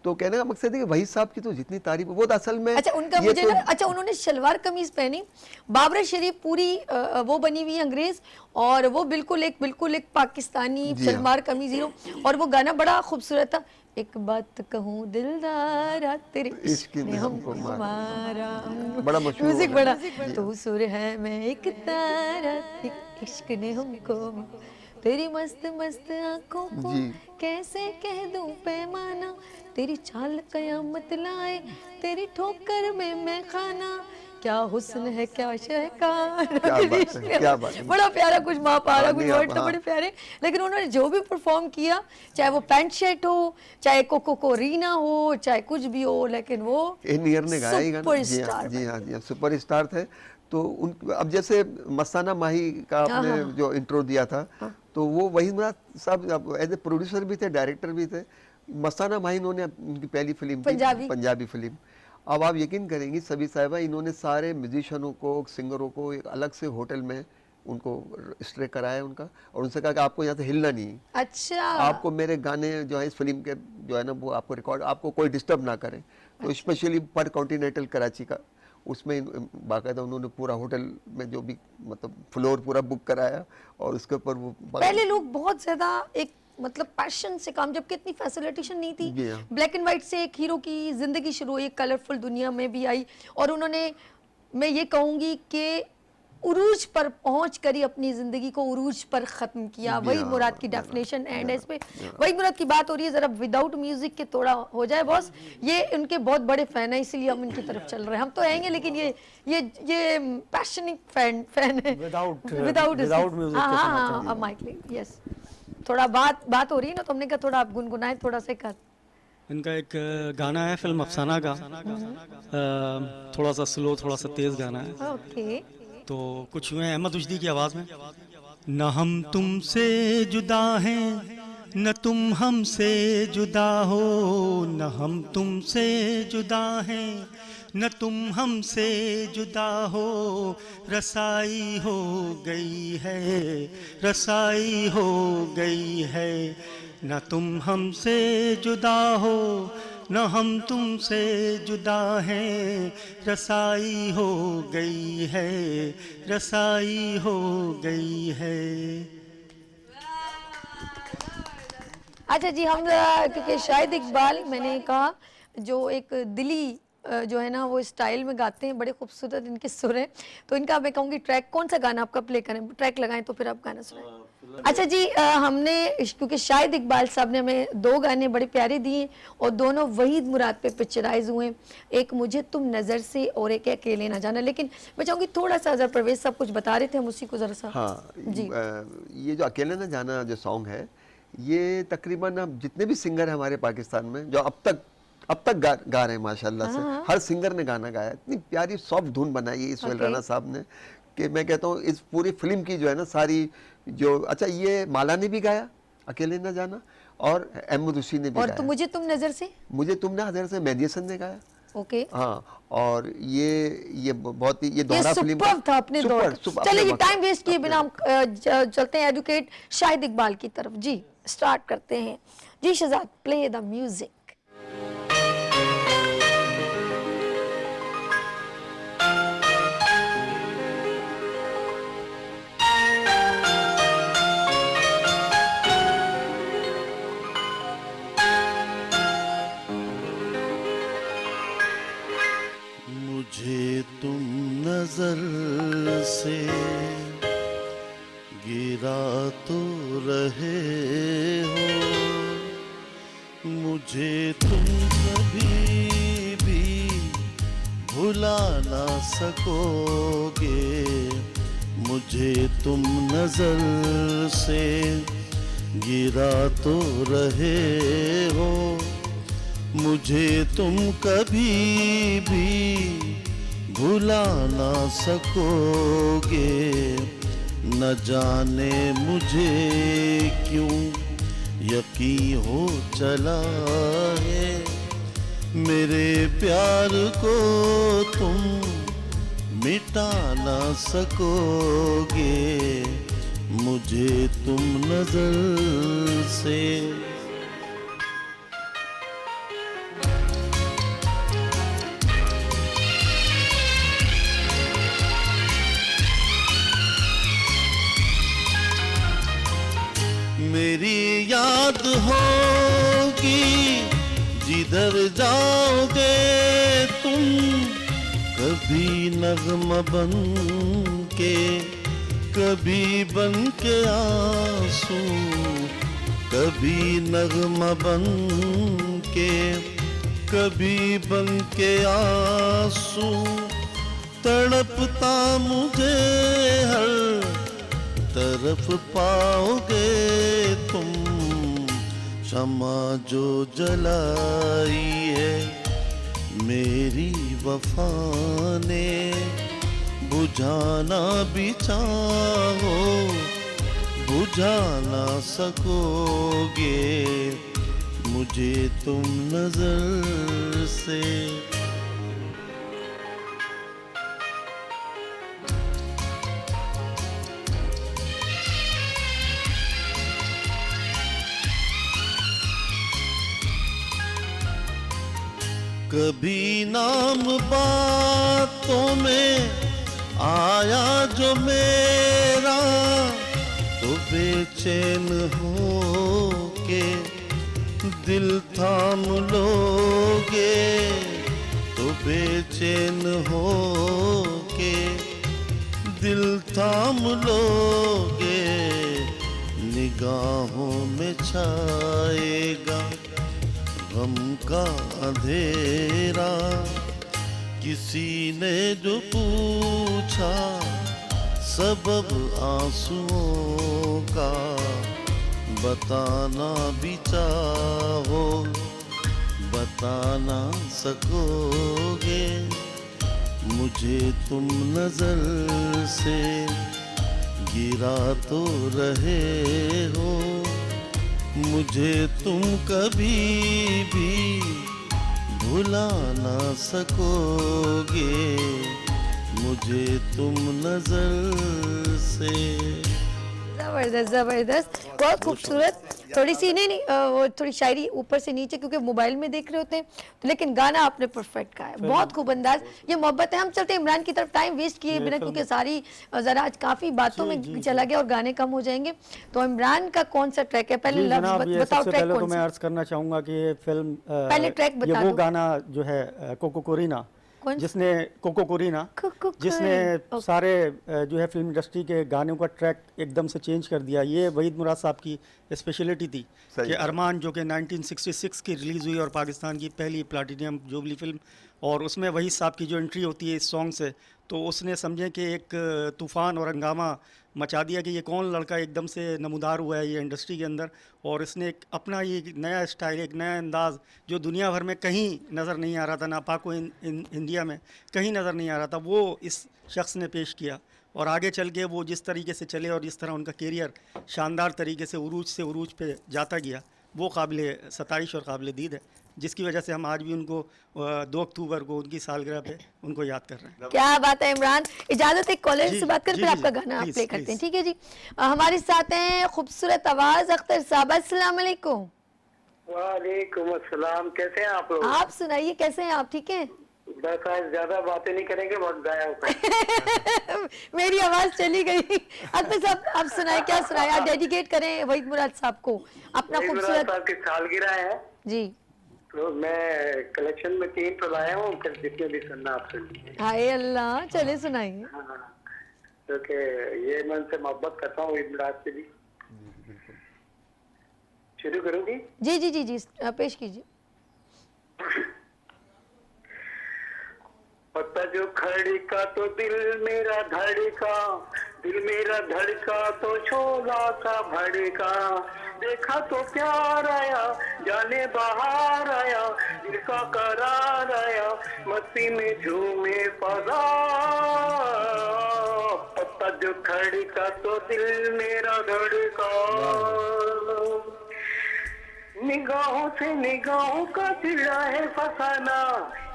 तो कहने का मकसद है कि वही साहब की तो जितनी तारीफ, वो तो असल में अच्छा उनका ये मुझे तो- ना, अच्छा उन्होंने शलवार कमीज पहनी, बाबरा शरीफ पूरी वो बनी हुई है अंग्रेज, और वो बिल्कुल एक पाकिस्तानी जी हाँ। शलवार कमीज हीरो, और वो गाना बड़ा खूबसूरत था, एक बात कहूँ दिलदारा तेरे इश्क ने हमको मारा, बड़ा मशहूर म्यूजिक हो बड़ा, तू सुर है मैं एक तारा, इश्क ने हमको, तेरी मस्त मस्त आंखों को जी। कैसे कह दूं पैमाना, तेरी चाल कयामत लाए, तेरी ठोकर में मैं खाना, क्या हुस्न है क्या शहकार। क्या बात है, क्या बात है। बड़ा प्यारा कुछ मापारा, हाँ, कुछ नहीं, वर्ड आप- तो हाँ। बड़े प्यारे, लेकिन उन्होंने जो भी परफॉर्म किया, चाहे वो पैंट शर्ट हो, चाहे कोको रीना हो, चाहे कुछ भी हो, लेकिन वो इन ईयर ने गाया ही गाना। जी हाँ, सुपरस्टार जी हाँ, जी हाँ, सुपरस्टार थे। तो उन अब जैसे मस्ताना माही का आपने जो इंट्रो दिया था, तो वो वही मुराद साहब एज ए प्रोड्यूसर भी थे, डायरेक्टर भी थे। मस्ताना माही इन्होंने उनकी पहली फिल्म थी, पंजाबी फिल्म। अब आप यकीन करेंगी सभी साहिबा, इन्होंने सारे म्यूजिशियनों को, सिंगरों को एक अलग से होटल में उनको स्टे कराया उनका, और उनसे कहा कि आपको यहाँ से हिलना नहीं है। अच्छा, आपको मेरे गाने जो है इस फिल्म के जो है ना वो आपको रिकॉर्ड, आपको कोई डिस्टर्ब ना करे। तो स्पेशली पर कॉन्टिनेंटल कराची का उसमें बाकायदा उन्होंने पूरा होटल में जो भी मतलब फ्लोर पूरा बुक कराया, और उसके ऊपर वो पहले लोग बहुत ज्यादा एक मतलब पैशन से काम, जबकि इतनी फैसिलिटेशन नहीं जी थी, हाँ। ब्लैक एंड व्हाइट से एक हीरो की जिंदगी शुरू हुई, कलरफुल दुनिया में भी आई, और उन्होंने, मैं ये कहूंगी कि उरूज पर पहुंच कर ही अपनी जिंदगी को उरूज पर खत्म किया। जी वही हाँ, मुराद की जी हाँ, डेफिनेशन जी एंड हाँ, इस पे जी हाँ। वही मुराद की बात हो रही है, जरा विदाउट म्यूजिक के थोड़ा हो जाए बॉस। ये उनके बहुत बड़े फैन है, इसीलिए हम इनकी तरफ चल रहे हैं। हम तो आएंगे, लेकिन ये पैशनिक फैन है Without विदाउट music हाँ के हाँ सुनाते हाँ, माइक ले, यस, थोड़ा बात हो रही है ना, तो हमने कहा थोड़ा आप गुनगुनाए, थोड़ा सा कर। इनका एक गाना है फिल्म अफसाना का, थोड़ा सा स्लो थोड़ा सा तेज गाना है, ओके, तो कुछ यूँ है अहमद उजदी की आवाज़ में। न हम तुमसे जुदा हैं, न तुम हमसे जुदा हो, न हम तुमसे जुदा हैं, न तुम हमसे जुदा हो, रसाई हो गई है, रसाई हो गई है, न तुम हमसे जुदा हो, न हम तुमसे जुदा हैं, रसाई हो गई है, रसाई हो गई है। अच्छा जी, हम जरा, क्योंकि शाहिद इकबाल मैंने कहा जो एक दिली जो है ना वो स्टाइल में गाते हैं, बड़े खूबसूरत इनके सुर हैं, तो इनका मैं कहूँगी ट्रैक कौन सा गाना आपका प्ले करें, ट्रैक लगाएं तो फिर आप गाना सुनाएं। अच्छा जी, हमने क्योंकि शाहिद इकबाल साहब ने हमें 2 गाने बड़े प्यारे दिए, और दोनों वहीद मुराद पे पिक्चराइज हुए, एक मुझे तुम नज़र से और एक अकेले ना जाना। लेकिन मैं चाहूँगी थोड़ा सा, अगर परवेज साहब कुछ बता रहे थे, हम उसी को ज़रा सा। हाँ जी। ये जो अकेले ना जाना जो सॉन्ग है, ये तकरीबन अब जितने भी सिंगर हैं हमारे पाकिस्तान में जो अब तक गा रहे हैं माशाल्लाह से, हर सिंगर ने गाना गाया, इतनी प्यारी सॉफ्ट धुन बनाई है सोहेल राना साहब ने, कि मैं कहता हूँ इस पूरी फिल्म की जो है ना सारी जो, अच्छा ये माला ने भी गाया अकेले ना जाना, और अहमद उसी ने भी और गाया। तो मुझे तुम नज़र से, मुझे तुमने हज़र से मेहदी हसन ने गाया, ओके हाँ, और ये बहुत ही ये ये दोहरा फिल्म सुपर्ब था अपने दौर का। सुपर चलिए जी, टाइम वेस्ट किए बिना हम चलते हैं एडवोकेट शाहिद इकबाल की तरफ। जी स्टार्ट करते हैं जी। Shahzad, play the music. मुझे तुम नजर से गिरा तो रहे हो, मुझे तुम कभी भी भुला ना सकोगे। मुझे तुम नजर से गिरा तो रहे हो, मुझे तुम कभी भी भुला ना सकोगे। न जाने मुझे क्यों यकीन हो चला है, मेरे प्यार को तुम मिटा ना सकोगे। मुझे तुम नजर से मेरी याद होगी जिधर जाओगे तुम, कभी नगमा बन के, कभी बन के आंसू, कभी नगमा बन के, कभी बन के आंसू। तड़पता मुझे हर तरफ पाओगे तुम, शमा जो जलाई है मेरी वफा ने, बुझाना भी चाहो बुझा ना सकोगे। मुझे तुम नजर से कभी नाम बातों में आया जो मेरा, तो बेचैन हो के दिल थाम लोगे। तो बेचैन हो के दिल थाम लोगे। निगाहों में छाएगा गम का अंधेरा, किसी ने जो पूछा सबब आंसुओं का, बताना भी चाहो बता ना सकोगे। मुझे तुम नजर से गिरा तो रहे हो, मुझे तुम कभी भी भुला ना सकोगे। मुझे तुम नजर से। जबरदस्त जबरदस्त, बहुत खूबसूरत। थोड़ी सी नहीं वो थोड़ी शायरी ऊपर से नीचे क्योंकि मोबाइल में देख रहे होते हैं तो, लेकिन गाना आपने परफेक्ट गाया, बहुत खूब अंदाज। ये मोहब्बत है। हम चलते हैं इमरान की तरफ, टाइम वेस्ट किए बिना क्योंकि सारी जरा आज काफी बातों में चला गया और गाने कम हो जाएंगे। तो इमरान का कौन सा ट्रैक है? पहले लफ्ज बताओ, ट्रैक पहले तो कौन मैं सा? अर्ज करना चाहूंगा कि ये फिल्म पहले ट्रैक बता ये वो दो। गाना जो है कोको कोरीना, कौन सा? जिसने कोको कोरीना कोको जिसने कोरीना, सारे जो है फिल्म इंडस्ट्री के गानों का ट्रैक एकदम से चेंज कर दिया। ये वहीद मुराद साहब की स्पेशलिटी थी सही कि है। अरमान जो कि 1966 की रिलीज़ हुई और पाकिस्तान की पहली प्लाटिनियम जुबली फिल्म, और उसमें वहीद साहब की जो एंट्री होती है इस सॉन्ग से, तो उसने समझे कि एक तूफ़ान और हंगामा मचा दिया कि ये कौन लड़का एकदम से नमूदार हुआ है ये इंडस्ट्री के अंदर, और इसने एक अपना ये नया स्टाइल, एक नया अंदाज़ जो दुनिया भर में कहीं नज़र नहीं आ रहा था, ना पाको इंडिया में कहीं नज़र नहीं आ रहा था, वो इस शख्स ने पेश किया। और आगे चल के वो जिस तरीके से चले और जिस तरह उनका कैरियर शानदार तरीके से उरूज पे जाता गया, वो काबिल सताइश और काबिल दीद है, जिसकी वजह से हम आज भी उनको 2 अक्टूबर को उनकी सालगिरह पे उनको याद कर रहे हैं। क्या बात है इमरान। इजाजत एक कॉलर जी, से बात कर जी, फिर जी, आपका जी, गाना आप प्लीज, प्ले करते हैं, प्लीज। ठीक है जी। हमारे साथ हैं खूबसूरत आवाज अख्तर साहब, अस्सलाम वालेकुम। वालेकुम अस्सलाम, कैसे हैं आप लोग? आप सुनाइए कैसे हैं आप, ठीक हैं? बस आज ज्यादा बातें नहीं करेंगे, बहुत गाया होता है। मेरी आवाज चली गई। अख्तर साहब आप सुनाए, क्या सुनाए? आप डेडिकेट करें वहीद मुराद साहब को अपना वहीद मुराद खूबसूरत। साहब की सालगिरह है, जी तो मैं कलेक्शन में 3 तो लाया हूँ, फिर जितने भी सुनना आप सुनिए। हाय अल्लाह, चले सुनाइए। हाँ, क्योंकि ये मन से मोहब्बत करता हूँ वहीद मुराद से भी। शुरू करूँगी? जी जी जी जी पेश कीजिए। पता जो खड़का तो दिल मेरा धड़का, दिल मेरा धड़का तो छोला सा भड़का, देखा तो प्यार आया, जाने बाहर आया, दिल का करार आया, मस्ती में झूमे फजा। पता जो खड़का तो दिल मेरा धड़का, निगाहों से निगाहों का चिड़ा है फसाना,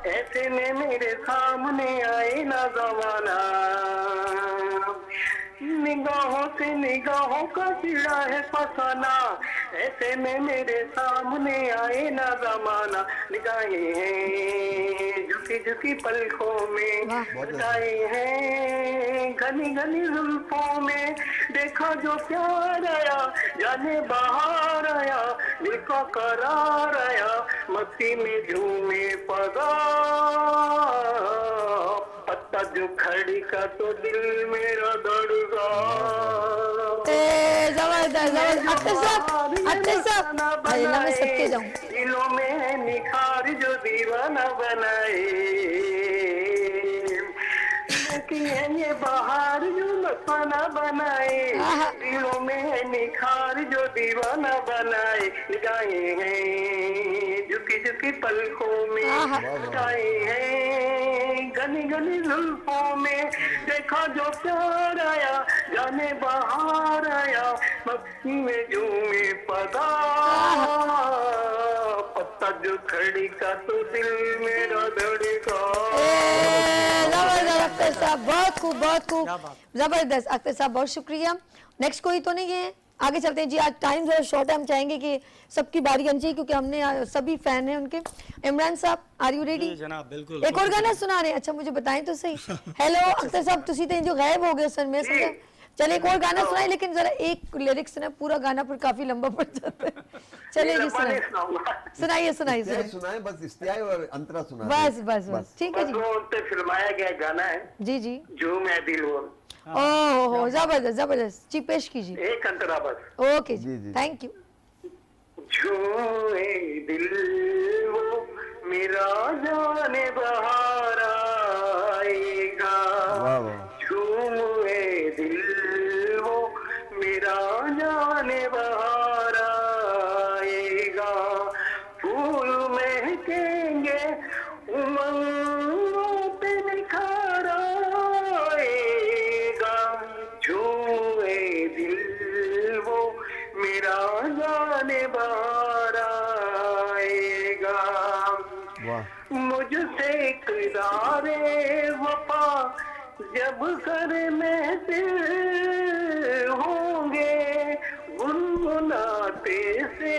ऐसे में मेरे सामने आए ना जमाना। निगाहों से निगाहों का चिड़ा है फसाना, ऐसे में मेरे सामने आए ना जमाना। निगाहें हैं झुकी झुकी पलकों में, लगाए हैं घनी घनी जुल्फों में, देखा जो प्यार आया, जाने बाहर आया, दिल का करार आया, मस्ती में झूमे पगा। पत्ता जो खड़ी का तो दिल मेरा धड़का। जबरदस्त जबरदस्त अख्तर साहब, अख्तर साहब अल्लाह मैं सबके जाऊं। दिलों में निखार जो दीवाना बनाए, कि है ये बाहर जो मस्ताना बनाए, दिलों में निखार जो दीवाना बनाए। निगाहें हैं झुकी झुकी पलकों में, लगाए हैं घनी घनी जुल्फों में, देखा जो प्यार आया, जाने बाहर आया, मस्ती में झूमे पगा। पत्ता जो खड़ी का तो दिल मेरा धड़का। जबरदस्त अख्तर साहब, बहुत खूब बहुत खूब, जबरदस्त अख्तर साहब, बहुत शुक्रिया। नेक्स्ट कोई तो नहीं है? आगे चलते हैं जी, आज टाइम जरा शॉर्ट है, हम चाहेंगे कि सबकी बारी आनी चाहिए क्योंकि हमने सभी फैन हैं उनके। इमरान साहब आर यू रेडी? जनाब बिल्कुल। एक और गाना सुना रहे हैं? अच्छा मुझे बताएं तो सही। हेलो अख्तर साहब, तुसी तो जो गायब हो गए सर, मैं समझा। चले एक और गाना सुनाए, लेकिन जरा एक लिरिक्स ना, पूरा गाना फिर काफी लंबा पड़ जाता है। चले जी सुनाइए सुनाइए सुनाइए सुनाइए। सुनाए बस इस्तियाई और अंतरा सुना। बस बस बस ठीक है जी। वो उन पे फिल्माया गया गाना है जी जी। जो मैं दिल वो, ओह जबरदस्त जबरदस्त जी, पेश कीजिए। एक अंतरा बस। ओके जी, जी जी। Thank you. छूए दिल वो मेरा जाने बहार आएगा, वाह वाह। छूए दिल वो मेरा जाने बहार आएगा, फूल महकेंगे उमंगों पे निखार आएगा, छूए दिल वो मेरा जाने बार आएगा। वाह। मुझसे इक़रारे वफा जब करने दिल होंगे, गुनगुनाते से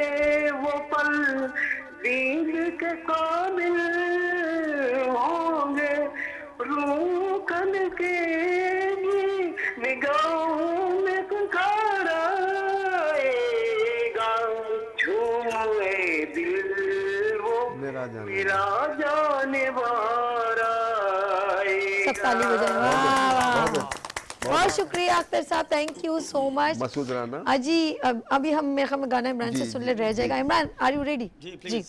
वो पल दीद के काबिल होंगे, रूखन के निगाहों में पुकार आएगा, छूए दिल वो मेरा जाने मेरा जाने बार आएगा। सब ताली बजाएं। वाह वाह, बहुत शुक्रिया Akhtar sahab, thank you so much. Masood Rana. अजी अभी हम मेरे ख्याल में गाना इमरान से सुन ले, रह जाएगा। Imran are you ready? जी प्लीज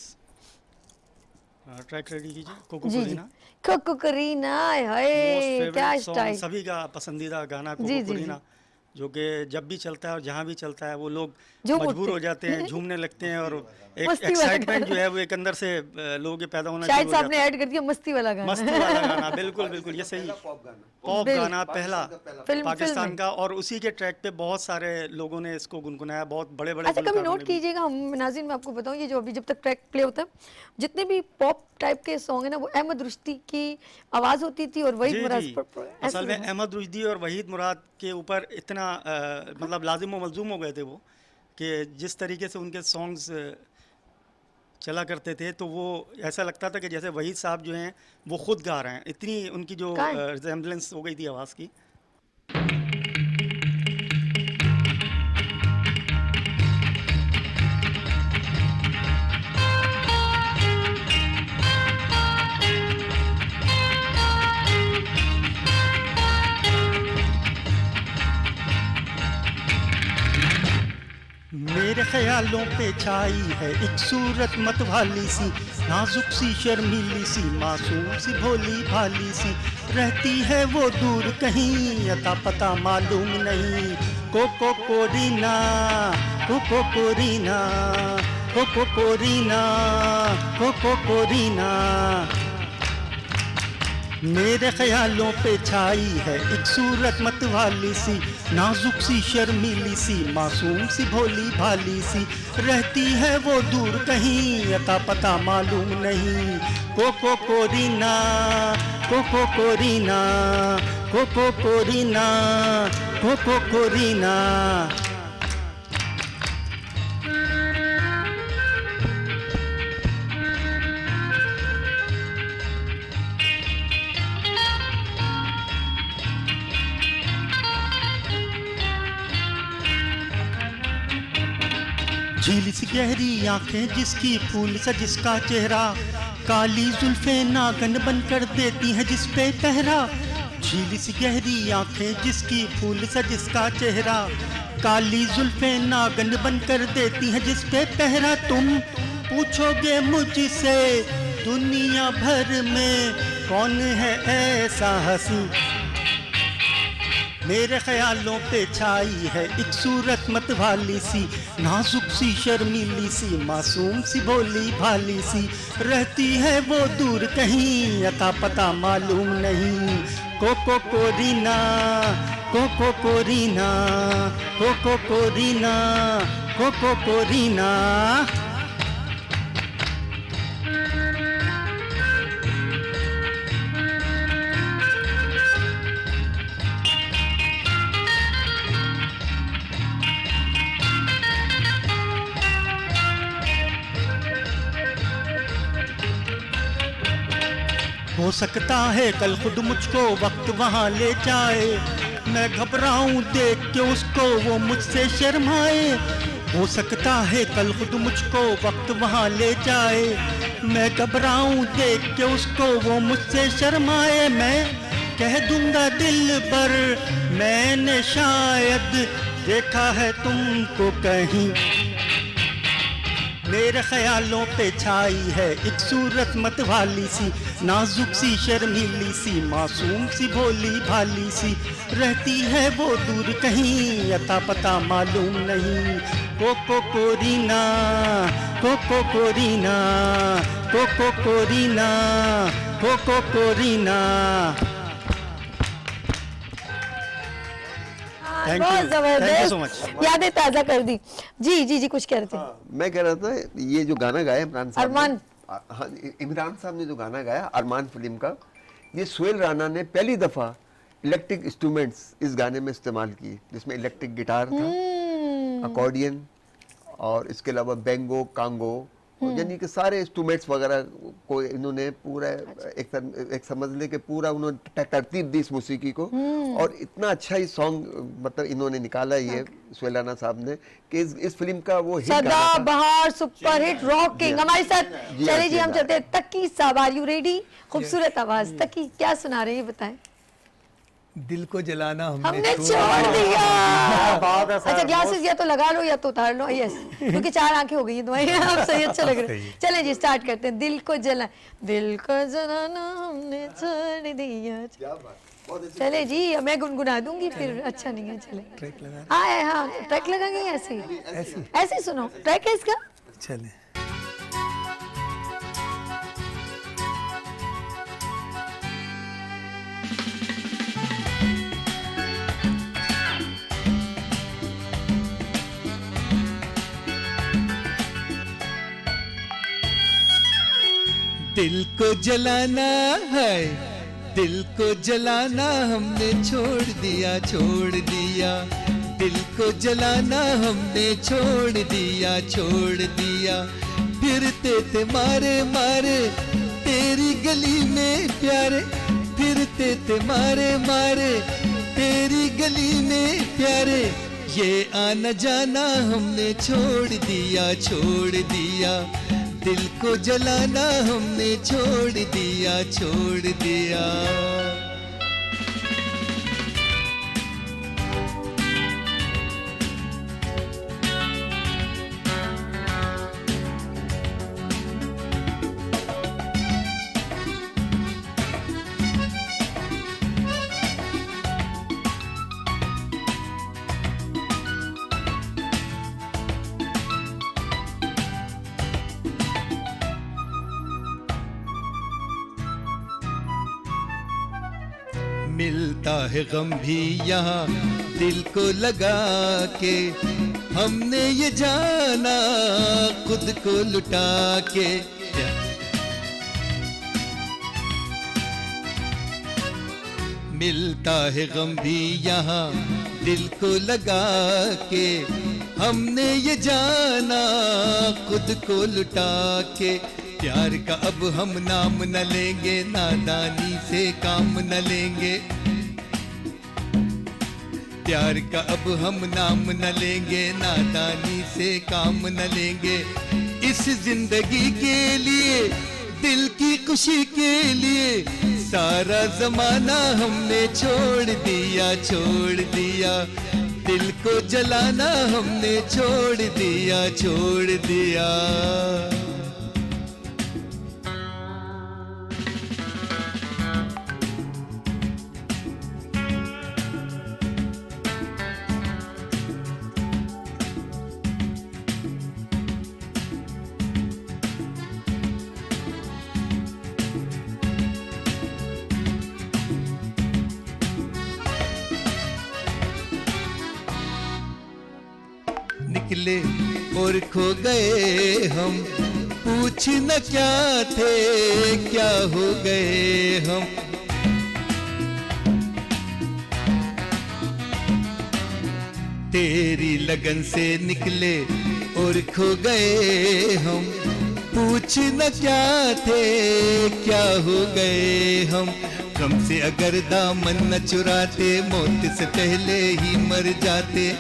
ट्रैक रेडी कीजिए। कोको जी जी। करीना, कोको करीना, हाय Most क्या favorite song, स्टाइल। सभी का पसंदीदा गाना जी, कोको जी, करीना, जो कि जब भी चलता है और जहाँ भी चलता है वो लोग झूम मजबूर उठते हो जाते हैं, झूमने लगते हैं और एक मस्ती वाला एक्साइटमेंट गाना। जो है वो एक अंदर से लोगों के पैदा होना शायद शुरू हो साहब ने जाता है। ऐड कर दिया मस्ती वाला गाना। मस्ती वाला गाना, बिल्कुल बिल्कुल, ये सही पॉप गाना पहला फिल्म पाकिस्तान में। का, और उसी के ट्रैक पे बहुत सारे लोगों ने इसको गुनगुनाया, बहुत बड़े बड़े अच्छा कभी गुलकारों नोट ने भी। कीजिएगा, हम नाज़रीन मैं आपको बताऊं, ये जो अभी जब तक ट्रैक प्ले होता है जितने भी पॉप टाइप के सॉन्ग है ना, वो अहमद रुश्दी की आवाज़ होती थी और वहीद जी मुराद जी, ऐसे असल में लगा। अहमद रुश्दी और वहीद मुराद के ऊपर इतना मतलब लाजिम व मलजूम हो गए थे वो, कि जिस तरीके से उनके सॉन्ग्स चला करते थे तो वो ऐसा लगता था कि जैसे वहीद साहब जो हैं वो खुद गा रहे हैं, इतनी उनकी जो कहाँ है? रिजेम्बलेंस हो गई थी आवाज़ की। मेरे ख्यालों पे छाई है एक सूरत मतवाली सी, नाजुक सी शर्मीली सी, मासूम सी भोली भाली सी, रहती है वो दूर कहीं, अता पता मालूम नहीं। कोको कोरीना, कोको कोरीना, कोको कोरीना, कोको कोरीना। मेरे ख्यालों पे छाई है एक सूरत मतवाली सी, नाजुक सी शर्मीली सी, मासूम सी भोली भाली सी, रहती है वो दूर कहीं, अता पता मालूम नहीं। कोको कोरीना, कोको कोरीना, कोको कोरीना, कोको कोरीना। झील सी गहरी आंखें जिसकी फूल सा जिसका चेहरा, काली जुल्फे नागन बन कर देती हैं जिस पे पहरा। झील सी गहरी आंखें जिसकी फूल सा जिसका चेहरा, काली जुल्फे नागन बन कर देती हैं जिस पे पहरा। तुम पूछोगे मुझसे दुनिया भर में कौन है ऐसा हंसी, मेरे ख्यालों पे छाई है एक सूरत मतवाली सी, नाजुक सी शर्मीली सी, मासूम सी भोली भाली सी, रहती है वो दूर कहीं, अता पता मालूम नहीं। कोको कोरीना, कोको कोरीना, कोको कोरीना, कोको कोरीना। हो सकता है कल खुद मुझको वक्त वहाँ ले जाए, मैं घबराऊं देख के उसको वो मुझसे शर्माए। हो सकता है कल खुद मुझको वक्त वहाँ ले जाए, मैं घबराऊं देख के उसको वो मुझसे शर्माए। मैं कह दूंगा दिल पर मैंने शायद देखा है तुमको कहीं, मेरे ख्यालों पे छाई है एक सूरत मतवाली सी, नाजुक सी शर्मीली सी, मासूम सी भोली भाली सी, रहती है वो दूर कहीं, अता पता मालूम नहीं। कोको कोरीना, कोको कोरीना, कोको कोरीना, कोको कोरीना। Thank you. बहुत Thank you so जबरदस्त, much. यादें ताज़ा कर दी। जी जी जी, कुछ कह रहे थे। मैं कह रहा था ये जो गाना गाया इमरान साहब ने- अरमान। हाँ, इमरान साहब ने जो गाना गाया अरमान फिल्म का, ये सुहेल राना ने पहली दफा इलेक्ट्रिक इंस्ट्रूमेंट्स इस गाने में इस्तेमाल किए, जिसमें इलेक्ट्रिक गिटार था, अकॉर्डियन और इसके अलावा बेंगो, कांगो, यानी कि सारे इंस्ट्रूमेंट्स वगैरह को इन्होंने पूरा एक समझ ले कि पूरा उन्होंने तरतीब दी इस मौसीकी को, और इतना अच्छा ही सॉन्ग मतलब इन्होंने निकाला ये सुहेल राना साहब ने कि इस फिल्म का वो हिट गाना सदा था। बहार सुपर हिट रॉकिंग हमारे साथ। जी, चले जी, हम जी, चलते हैं तकी साहब, आर यू रेडी? खूबसूरत आवाज, तकी क्या सुना रहे हैं ये बताएं। दिल को जलाना हमने हमने छोड़ दिया। बात है सर, अच्छा ग्लासेस या तो लगा लो या तो उतार लो, यस, क्योंकि 4 आंखें हो गई हैं तुम्हारी। आप सही, अच्छा लग रहा है। चलें जी, स्टार्ट करते हैं। दिल को जला, दिल को जलाना हमने छोड़ दिया। चले जी, मैं गुनगुना दूंगी फिर, अच्छा नहीं है, चले। ट्रैक लगा हाँ हाँ, ट्रैक लगेंगे ऐसे ही, ऐसी ऐसे ही सुनो, ट्रैक है इसका। चले। दिल को जलाना है, दिल को जलाना हमने छोड़ दिया, छोड़ दिया। दिल को जलाना हमने छोड़ दिया, छोड़ दिया। फिरते थे मारे मारे तेरी गली में प्यारे, फिरते थे मारे मारे तेरी गली में प्यारे। ये आना जाना हमने छोड़ दिया, छोड़ दिया। दिल को जलाना हमने छोड़ दिया, छोड़ दिया। मिलता है गम भी यहाँ दिल को लगा के, हमने ये जाना खुद को लुटा के। मिलता है गम भी यहाँ दिल को लगा के, हमने ये जाना खुद को लुटा के। प्यार का अब हम नाम न लेंगे, नादानी से काम न लेंगे। प्यार का अब हम नाम न लेंगे, नादानी से काम न लेंगे। इस जिंदगी के लिए, दिल की खुशी के लिए सारा जमाना हमने छोड़ दिया, छोड़ दिया। दिल को जलाना हमने छोड़ दिया, छोड़ दिया। निकले और खो गए हम, पूछ न क्या थे क्या हो गए हम। तेरी लगन से निकले और खो गए हम, पूछ न क्या थे क्या हो गए हम। गम से अगर दामन न चुराते, मौत से पहले ही मर जाते।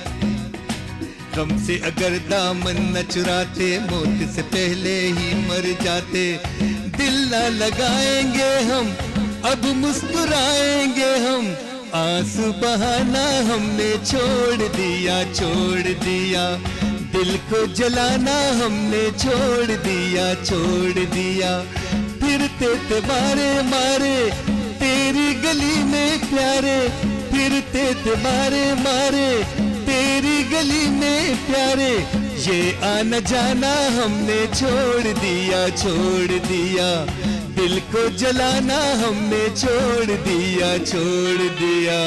गम से अगर दामन न चुराते, मौत से पहले ही मर जाते। दिल न लगाएंगे हम, अब मुस्कुराएंगे हम। आंसू बहाना हमने छोड़ दिया, छोड़ दिया। दिल को जलाना हमने छोड़ दिया, छोड़ दिया। फिरते थे मारे मारे तेरी गली में प्यारे, फिरते थे मारे मारे तेरी गली में प्यारे। ये आना जाना हमने छोड़ दिया, छोड़ दिया। दिल को जलाना हमने छोड़ दिया, छोड़ दिया।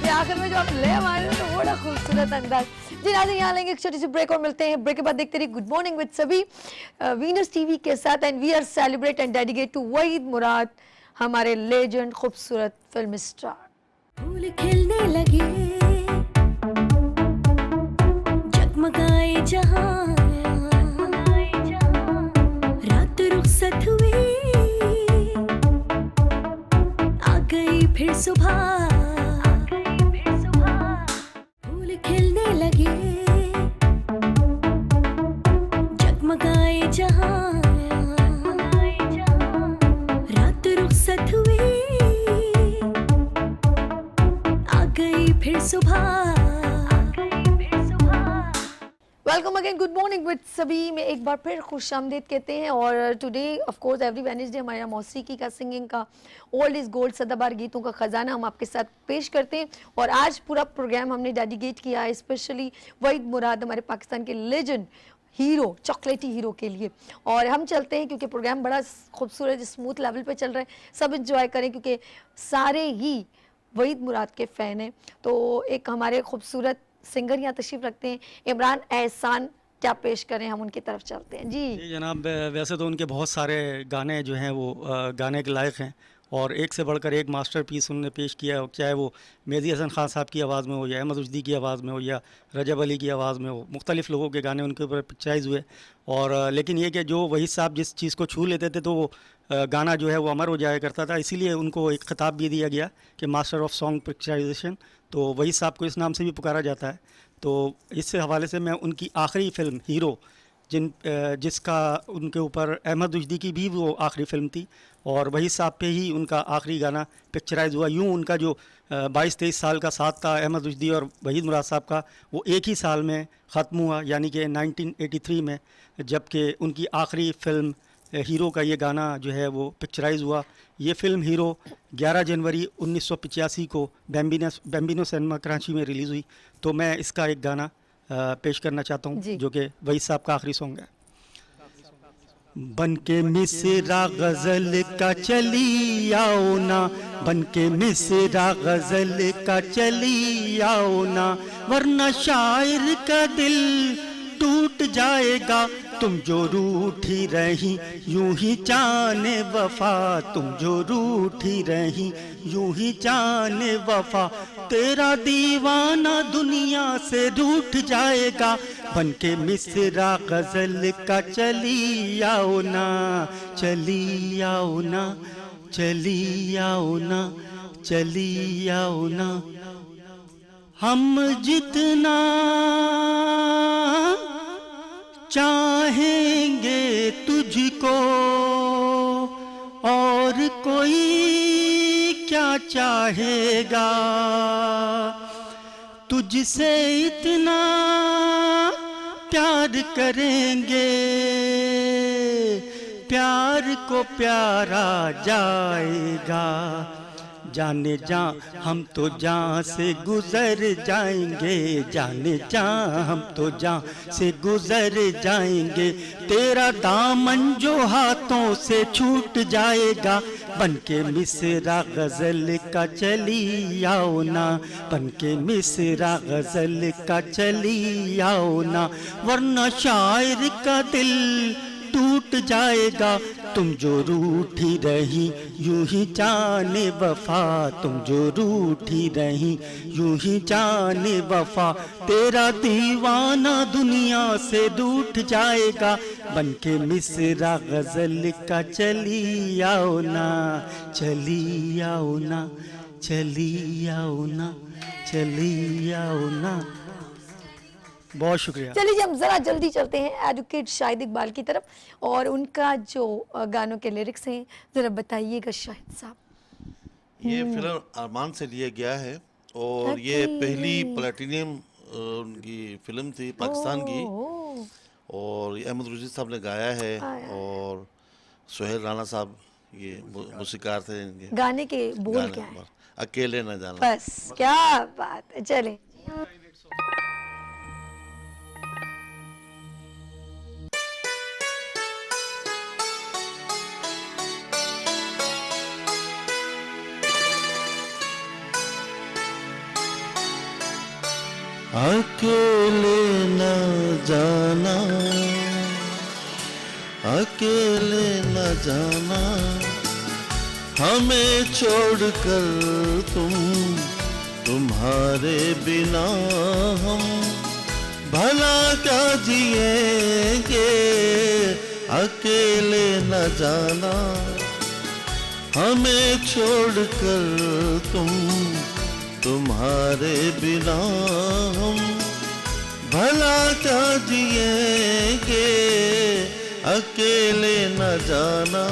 ये आखिर में जो आप ले मारे तो बड़ा खूबसूरत अंदाज। जी नाज़रीन, यहाँ लेंगे एक छोटी सी ब्रेक और मिलते हैं। ब्रेक के बाद देखते रहिए गुड मॉर्निंग विद सभी वीनस टीवी के साथ। And we are celebrate and dedicate to Waheed Murad, हमारे लेजेंड खूबसूरत फिल्म स्टार। फूल खिलने लगे, जगमगाए जहां, रात रुखसत हुई, आ गई फिर सुबह। फूल खिलने लगे, जगमगाए जहां, रात रुखसत हुई, आ गई फिर सुबह। Welcome again, good morning with सभी में एक बार फिर खुशामदीद कहते हैं। और today of course every Wednesday हमारे यहाँ मौसीकी का, सिंगिंग का, ओल्ड इज गोल्ड, सदाबहार गीतों का खजाना हम आपके साथ पेश करते हैं। और आज पूरा प्रोग्राम हमने डेडिकेट किया है स्पेशली वहीद मुराद, हमारे पाकिस्तान के लेजेंड हीरो, चॉकलेटी हीरो के लिए। और हम चलते हैं क्योंकि प्रोग्राम बड़ा खूबसूरत स्मूथ लेवल पे चल रहा है, सब इंजॉय करें क्योंकि सारे ही वहीद मुराद के फ़ैन हैं। तो एक हमारे खूबसूरत सिंगर यहाँ तशरीफ रखते हैं, इमरान एहसान, क्या पेश करें, हम उनकी तरफ चलते हैं जी। जी जनाब, वैसे तो उनके बहुत सारे गाने जो हैं वो गाने के लायक हैं और एक से बढ़कर एक मास्टरपीस उन्होंने पेश किया है, चाहे वो मेहदी हसन खान साहब की आवाज़ में हो या अहमद रुश्दी की आवाज़ में हो या रजब अली की आवाज़ में हो। मुख्तलिफ़ लोगों के गाने उनके ऊपर पिक्चराइज़ हुए और लेकिन ये कि जो वहीद साहब जिस चीज़ को छू लेते थे तो वो गाना जो है वो अमर हो जाया करता था, इसीलिए उनको एक ख़िताब भी दिया गया कि मास्टर ऑफ सॉन्ग पिक्चराइजेशन। तो वहीद साहब को इस नाम से भी पुकारा जाता है। तो इस हवाले से मैं उनकी आखिरी फ़िल्म हीरो, जिसका उनके ऊपर अहमद रुश्दी की भी वो आखिरी फ़िल्म थी और वही साहब पे ही उनका आखिरी गाना पिक्चराइज़ हुआ। यूँ उनका जो 22-23 साल का साथ था अहमद रुश्दी और वहीद मुराद साहब का, वो एक ही साल में ख़त्म हुआ, यानी कि 1983 में, जबकि उनकी आखिरी फ़िल्म हीरो का ये गाना जो है वो पिक्चराइज़ हुआ। ये फ़िल्म हीरो 11 जनवरी 1985 को बैम्बिनो सिनेमा कराची में रिलीज़ हुई। तो मैं इसका एक गाना पेश करना चाहता हूँ जो कि वहीद साहब का आखिरी सॉन्ग है। बन के मिसरा गज़ल का चली आओ ना, बन के मिसरा गज़ल का चली आओ ना, वरना शायर का दिल टूट जाएगा। तुम जो रूठी रही यूं ही जाने वफा, तुम जो रूठी रही यूं ही जाने वफा, तेरा दीवाना दुनिया से रूठ जाएगा। बन के मिसरा गज़ल का चली आओ ना, चली आओ ना, चली आओ ना, चली आओ ना। हम जितना चाहेंगे तुझको और कोई क्या चाहेगा, तुझसे इतना प्यार करेंगे, प्यार को प्यारा जाएगा। जाने जा हम तो जहाँ से गुजर जाएंगे, जाने जा हम तो जहाँ से गुजर जाएंगे, तेरा दामन जो हाथों से छूट जाएगा। बन के मिसरा गज़ल का चली आओ ना, बन के मिसरा गज़ल का चली आओ ना, वरना शायर का दिल टूट जाएगा। तुम जो रूठी रही यूं ही जाने वफा, तुम जो रूठी रही यूं ही जाने वफा, तेरा दीवाना दुनिया से रूठ जाएगा। बन के मिसरा गज़ल का चली आओ ना, चली आओ ना, चली आओ ना, चली आओ ना। बहुत शुक्रिया। चलिए हम जरा जल्दी चलते हैं एडवोकेट शाहिद इकबाल की तरफ और उनका जो गानों के लिरिक्स हैं जरा बताइएगा शाहिद साहब। ये फिल्म अरमान से लिया गया है और ये पहली प्लेटिनियम उनकी फिल्म थी पाकिस्तान की और अहमद रुश्दी साहब ने गाया है और सुहेल राना साहब ये मूसीकार थे इनके। गाने के बोल क्या है? अकेले न जाना। बस क्या बात है। चले अकेले न जाना, अकेले न जाना, हमें छोड़कर तुम, तुम्हारे बिना हम भला क्या जिएंगे। अकेले न जाना, हमें छोड़कर तुम, तुम्हारे बिना हम भला क्या जिएंगे। अकेले न जाना।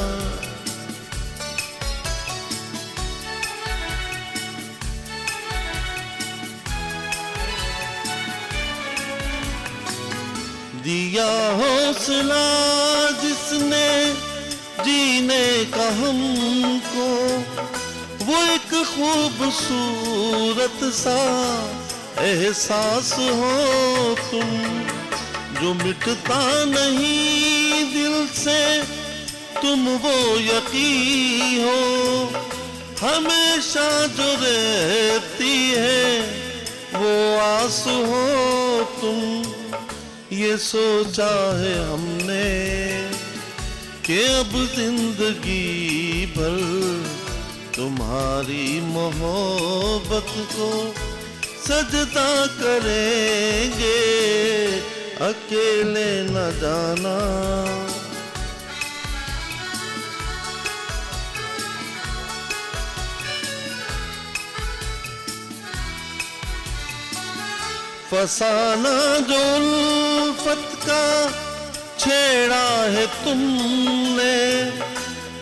दिया हौसला जिसने जीने का हमको, वो एक खूबसूरत सा एहसास हो तुम, जो मिटता नहीं दिल से, तुम वो यकीन हो, हमेशा जो रहती है वो आस हो तुम। ये सोचा है हमने कि अब जिंदगी भर तुम्हारी मोहब्बत को सजदा करेंगे, अकेले न जाना। फसाना जो उल्फत का छेड़ा है तुमने,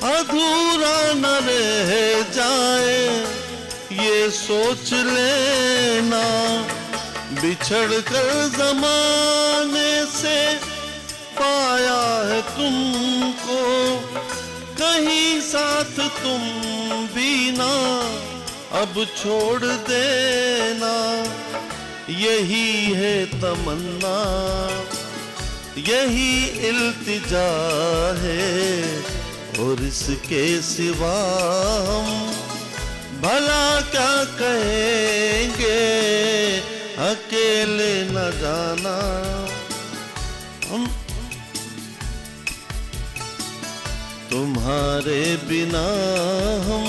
अधूरा न रह जाए ये सोच लेना, बिछड़ कर जमाने से पाया है तुमको, कहीं साथ तुम भी ना अब छोड़ देना। यही है तमन्ना, यही इल्तिजा है, और इसके सिवा हम भला क्या कहेंगे, अकेले न जाना। हम तुम्हारे बिना हम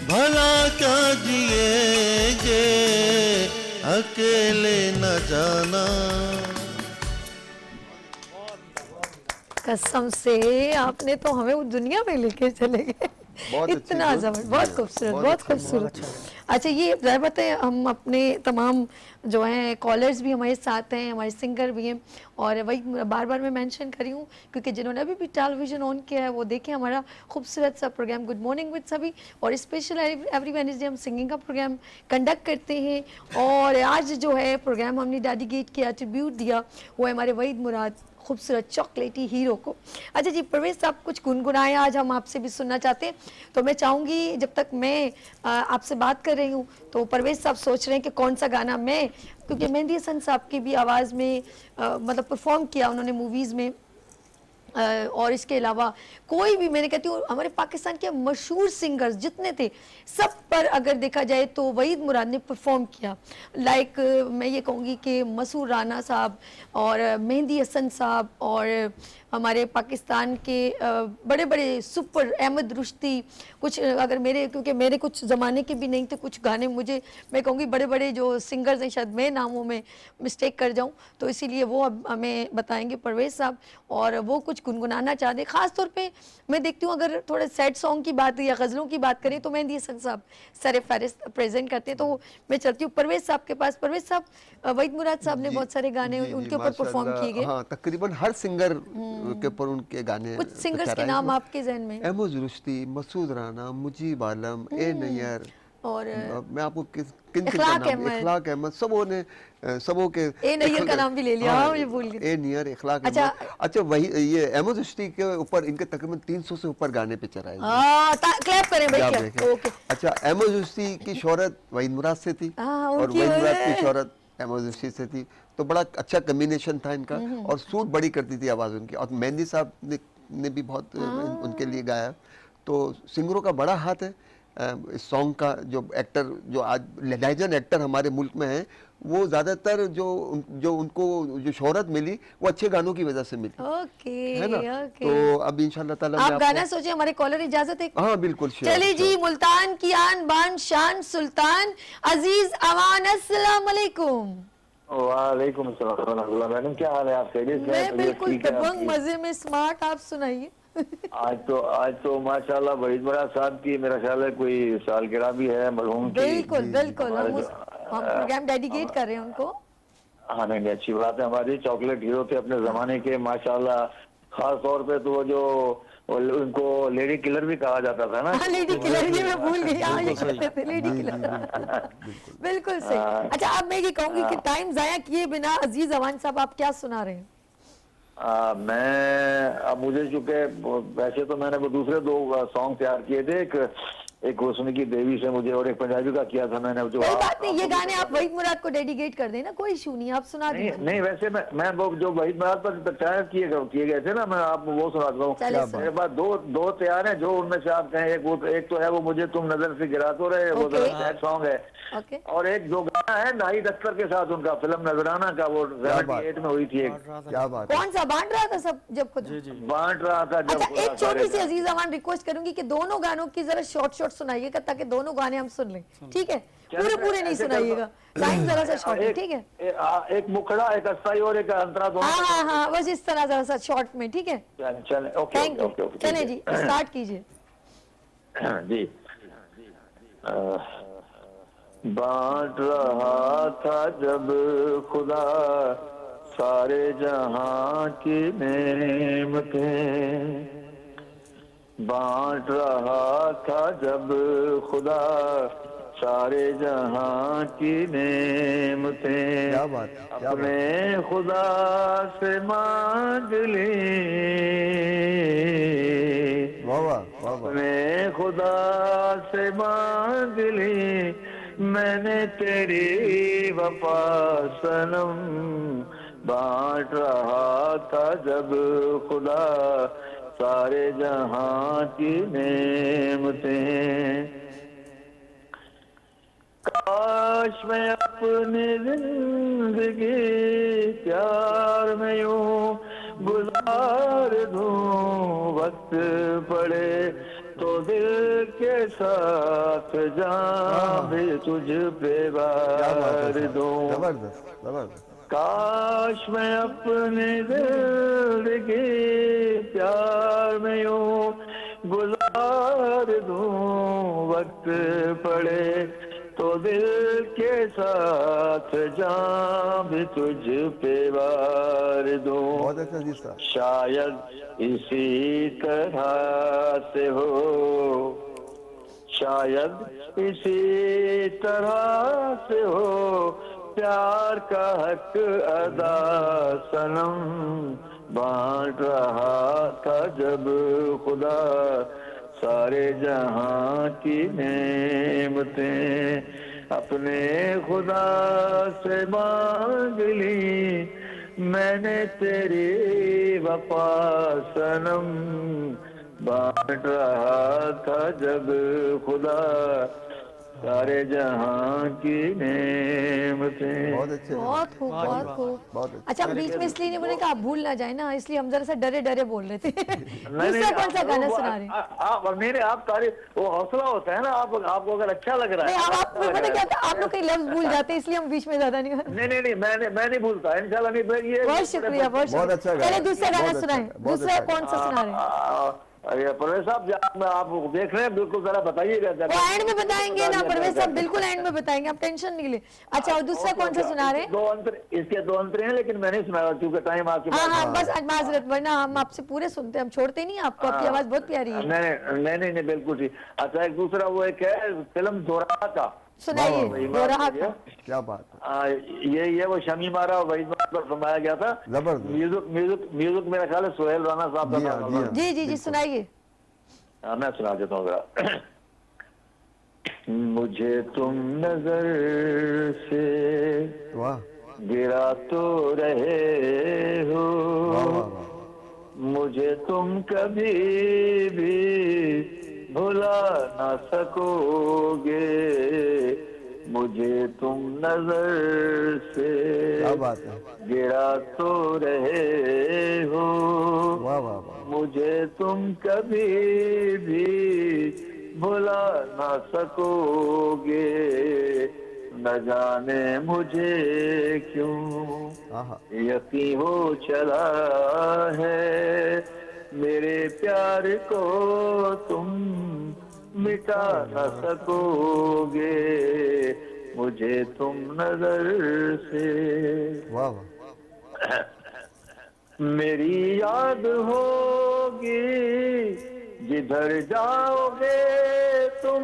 भला क्या जिएंगे, अकेले न जाना। कसम से आपने तो हमें वो दुनिया में लेके चले गए। इतना जबरदस्त, बहुत खूबसूरत, बहुत खूबसूरत। अच्छा ये ज़रा बताएं, हम अपने तमाम जो हैं कॉलर्स भी हमारे साथ हैं, हमारे सिंगर भी हैं, और वही बार बार मैं मेंशन करी हूँ क्योंकि जिन्होंने अभी भी टेलीविज़न ऑन किया है वो देखें हमारा खूबसूरत सा प्रोग्राम गुड मॉर्निंग विद सभी, और स्पेशल एवरी वेडनेसडे हम सिंगिंग का प्रोग्राम कंडक्ट करते हैं। और आज जो है प्रोग्राम हमने डेडिकेट किया, ट्रिब्यूट दिया, वो है हमारे वहीद मुराद खूबसूरत चॉकलेटी हीरो को। अच्छा जी परवेज साहब कुछ गुनगुनाएं, आज हम आपसे भी सुनना चाहते हैं, तो मैं चाहूँगी जब तक मैं आपसे बात कर रही हूँ तो परवेज साहब सोच रहे हैं कि कौन सा गाना मैं, क्योंकि मेहंदी हसन साहब की भी आवाज़ में मतलब परफॉर्म किया उन्होंने मूवीज़ में, और इसके अलावा कोई भी, मैंने कहती हूँ हमारे पाकिस्तान के मशहूर सिंगर्स जितने थे सब पर अगर देखा जाए तो वहीद मुराद ने परफॉर्म किया। लाइक मैं ये कहूँगी कि मसूर राना साहब और मेहंदी हसन साहब और हमारे पाकिस्तान के बड़े बड़े सुपर अहमद रुश्ती, कुछ अगर मेरे, क्योंकि मेरे कुछ ज़माने के भी नहीं थे कुछ गाने, मुझे मैं कहूँगी बड़े बड़े जो सिंगर्स हैं, शायद मैं नामों में मिस्टेक कर जाऊँ, तो इसीलिए वो अब हमें बताएंगे परवेज साहब, और वो कुछ गुनगुनाना चाहते। ख़ास तौर पे मैं देखती हूँ अगर थोड़े सैड सॉन्ग की बात या गज़लों की बात करें तो मेहंदी हसन साहब सर फहरिस्त प्रेजेंट करते हैं, तो मैं चलती हूँ परवेज साहब के पास। परवेज साहब, वहीद मुराद साहब ने बहुत सारे गाने उनके ऊपर परफॉर्म किए गए। हाँ, तकरीबन हर सिंगर के ऊपर उनके गाने। कुछ सिंगर्स के नाम आपके जहन में? अहमद रुश्ती, मसूद राना, मुजीब आलम, ए नैयर, और मैं आपको किन इखलाक अहमद, इखलाक अहमद, सबों के ए नैयर का नाम भी ले लिया। हाँ, ये भूल गई। ए नैयर, इखलाक अच्छा, अहमद। अच्छा वही ये अहमद रुश्ती के ऊपर इनके तकरीबन 300 से ऊपर गाने पिक्चर आए। क्लैप करें भाई। ओके। अच्छा अहमद रुश्ती की शोहरत वहीद मुराद से थी और वहीद मुराद की शोहरत अहमद रुश्ती से थी, तो बड़ा अच्छा कम्बिनेशन था इनका, और सूट बड़ी करती थी आवाज़ उनकी। और मेहंदी साहब ने भी बहुत उनके लिए गाया, तो सिंगरों का बड़ा हाथ है इस सॉन्ग का। जो एक्टर, जो आज लेजेंड एक्टर हमारे मुल्क में हैं, वो ज़्यादातर जो उनको जो शोहरत मिली वो अच्छे गानों की वजह से मिली। ओके, है ना? ओके। तो अब इंशाल्लाह ताला आप गाना सोचे, हमारे कॉलर इजाजत है? हाँ बिल्कुल। चलिए जी, मुल्तान की आन बान शान सुल्तान अजीज अमान, अस्सलाम वालेकुम। वालेकुम अस्सलाम। मैडम क्या हाल है आपके? मैं बिल्कुल दबंग, मजे में, स्मार्ट। आप सुनाइए। आज तो माशाल्लाह वहीद मुराद साहब की मेरा ख्याल है कोई सालगिरह भी है मरहूम की। बिल्कुल बिल्कुल, हम प्रोग्राम डेडिकेट कर रहे हैं उनको। हाँ नहीं, अच्छी बात है। हमारी चॉकलेट हीरो थे अपने जमाने के माशाल्लाह। खास तौर पे तो वो जो उनको लेडी किलर भी कहा जाता था ना। हाँ, लेडी किलर, ये मैं भूल गई। हाँ, ये कहते थे लेडी किलर। बिल्कुल सही। अच्छा अब मैं ये कहूँगी कि टाइम जाया किए बिना अजीज अवान साहब आप क्या सुना रहे हैं? मैं अब मुझे चूंकि वैसे तो मैंने वो दूसरे 2 सॉन्ग तैयार किए थे, एक उसने की देवी से मुझे और एक पंजाबी का किया था मैंने, जो कोई बात नहीं, ये गाने आप वहीद मुराद को डेडिकेट कर देना, कोई इशू नहीं, आप सुना नहीं दीजिए। नहीं, वैसे मैं वो जो वहीद मुराद पर तैयार किए गए थे ना, मैं आपको वो सुनाता हूँ। चलिए, मेरे पास दो तैयार हैं, जो उनमें से आप कहें, एक तो है वो मुझे तुम नजर से गिरा तो रहे, वो Okay. सैड सॉन्ग है। ओके, और एक जो गाना है नाहिद अख्तर के साथ उनका, फिल्म नजराना का, वो 78 में हुई थी एक, क्या बात है। कौन सा बांट रहा था सब जब खुद? बांट रहा था जब अच्छा, खुदा एक छोटी सी सारे अजीज अमान रिक्वेस्ट करूंगी कि दोनों गानों की जरा शॉर्ट सुनाइएगा, ताकि दोनों गाने हम सुन लें, ठीक है? पूरे नहीं ऐसे सुनाइएगा, टाइम जरा सा शॉर्ट है, ठीक है? एक मुखड़ा, एक अस्थाई और एक अंतरा, दोनों। हाँ, बस इस तरह जरा सा शॉर्ट में, ठीक है? चले, okay thank you, okay okay, चले जी, स्टार्ट कीजिए। जी। बांट रहा था जब खुदा सारे जहां की नेमतें, बांट रहा था जब खुदा सारे जहां की नेमतें, क्या बात है, क्या बात अपने खुदा से मांग ली, वाह वाह वाह वाह। अपने खुदा से मांग ली, मैंने तेरी वफा सनम, बांट रहा था जब खुदा सारे जहां की नेमतें, काश मैं अपनी जिंदगी प्यार में यूं गुजार दूं, वक्त पड़े तो दिल के साथ जान भी तुझ पे क्या बात है वार साहब। दूं, जबरदस्त जबरदस्त। काश मैं अपनी जिंदगी प्यार में यूं गुजार दूं, वक्त पड़े तो दिल के साथ जान भी तुझ पे वार दूं, बहुत अच्छा जी साहब। शायद इसी तरह से हो, शायद इसी तरह से हो प्यार का हक अदा सनम, बांट रहा था जब खुदा सारे जहां की नेमतें, अपने खुदा से मांग ली, मैंने तेरी वफा सनम, बांट रहा था जब खुदा सारे जहां की नेमतें। बहुत अच्छे। बहुत खूब, बहुत खूब। बहुत अच्छे। अच्छा, हम बीच में इसलिए नहीं बोले कि आप भूल ना जाए ना, इसलिए हम जरा सा डरे बोल रहे थे। नहीं, दूसरा कौन सा गाना सुना रहे हैं? आप मेरे आप तारीफ, वो हौसला होता है ना, आपको अगर अच्छा लग रहा नहीं, है, आपको पता क्या होता है, आप लोग कई लफ्ज भूल जाते हैं, इसलिए हम बीच में ज्यादा नहीं। नहीं, मैं नहीं भूलता इंशाल्लाह, नहीं ये बहुत शुक्रिया, बहुत बहुत अच्छा शुक्रिया। गाना, चलिए दूसरा गाना बहुत अच्छा सुनाएं, गाना, बहुत दूसरा अच्छा कौन सा सुना रहे हैं? अरे परवेज साहब, आप देख रहे हैं, बिल्कुल जरा बताइएगा। वो एंड में बताएंगे ना परवेज साहब, बिल्कुल एंड में बताएंगे, आप टेंशन नहीं ले। अच्छा, और दूसरा कौन सा सुना रहे हैं? इसके 2 अंतर हैं, लेकिन मैंने सुना क्योंकि टाइम आपके पास। हाँ, बस आज माजरत, वरना हम आपसे पूरे सुनते, हम छोड़ते नहीं आपको, आपकी आवाज बहुत प्यारी है। नहीं, बिल्कुल ठीक। अच्छा, एक दूसरा वो एक है फिल्म दोरा का, सुनाइए, दोराहा का। क्या बात है। ये वो शमी मारा और वहीद मारा पर फरमाया गया था। जबरदस्त। म्यूजिक मेरा ख्याल है सोहेल राना साहब जी का हाँ, था। जी, सुनाइए। मैं सुना देता हूँ जरा। मुझे तुम नजर से वाह गिरा तो रहे हो, वाह वाह वाह। मुझे तुम कभी भी भुला ना सकोगे, मुझे तुम नजर से क्या बात है। गिरा तो रहे हो, वाह वाह वाह। मुझे तुम कभी भी भुला ना सकोगे, न जाने मुझे क्यों आहा। यकीन हो चला है, मेरे प्यार को तुम मिटा न सकोगे, मुझे तुम नजर से। वाह वाह। मेरी याद होगी जिधर जाओगे तुम,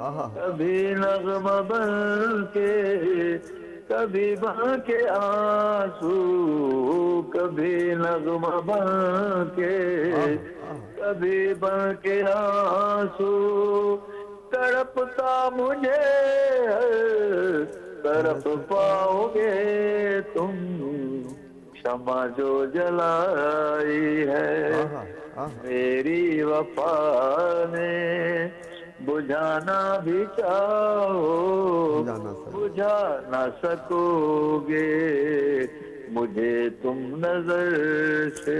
आहा। कभी नगमा बन के कभी बन के आंसू, कभी नगमा बन के, कभी बन के आंसू, तड़पता मुझे तड़प पाओगे तुम, क्षमा जो जलाई है मेरी वफा ने, बुझाना भी चाहो बुझा ना सकोगे मुझे तुम नजर से।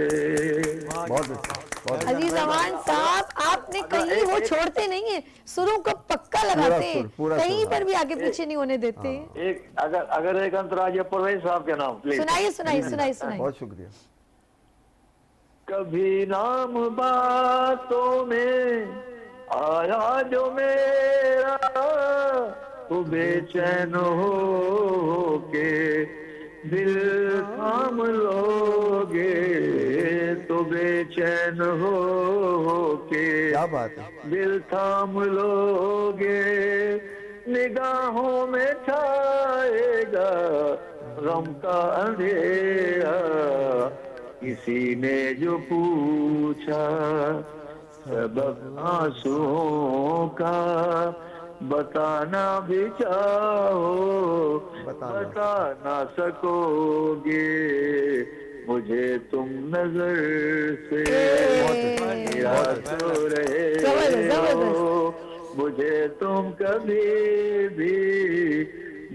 बहुत अच्छा, बहुत अच्छा। अजीज अमान साहब, आपने कहीं वो छोड़ते नहीं है, सुरों को पक्का लगाते हैं, पूरा कहीं सुर, पर भी आगे पीछे नहीं होने देते हैं। एक अगर एक अंतराज परवेज साहब के नाम प्लीज। सुनाइए सुनाइए सुनाइए सुनाइए। बहुत शुक्रिया। कभी नाम बातों में आया जो मेरा, तो बेचैन हो के दिल थाम लोगे, तो बेचैन हो के क्या बात है। दिल थाम लोगे, निगाहों में छाएगा गम का अंधेरा, किसी ने जो पूछा सबब आंसुओं का, बताना भी चाहो बता ना सकोगे मुझे तुम नजर से। मेरा तो रहे हो मुझे तुम कभी भी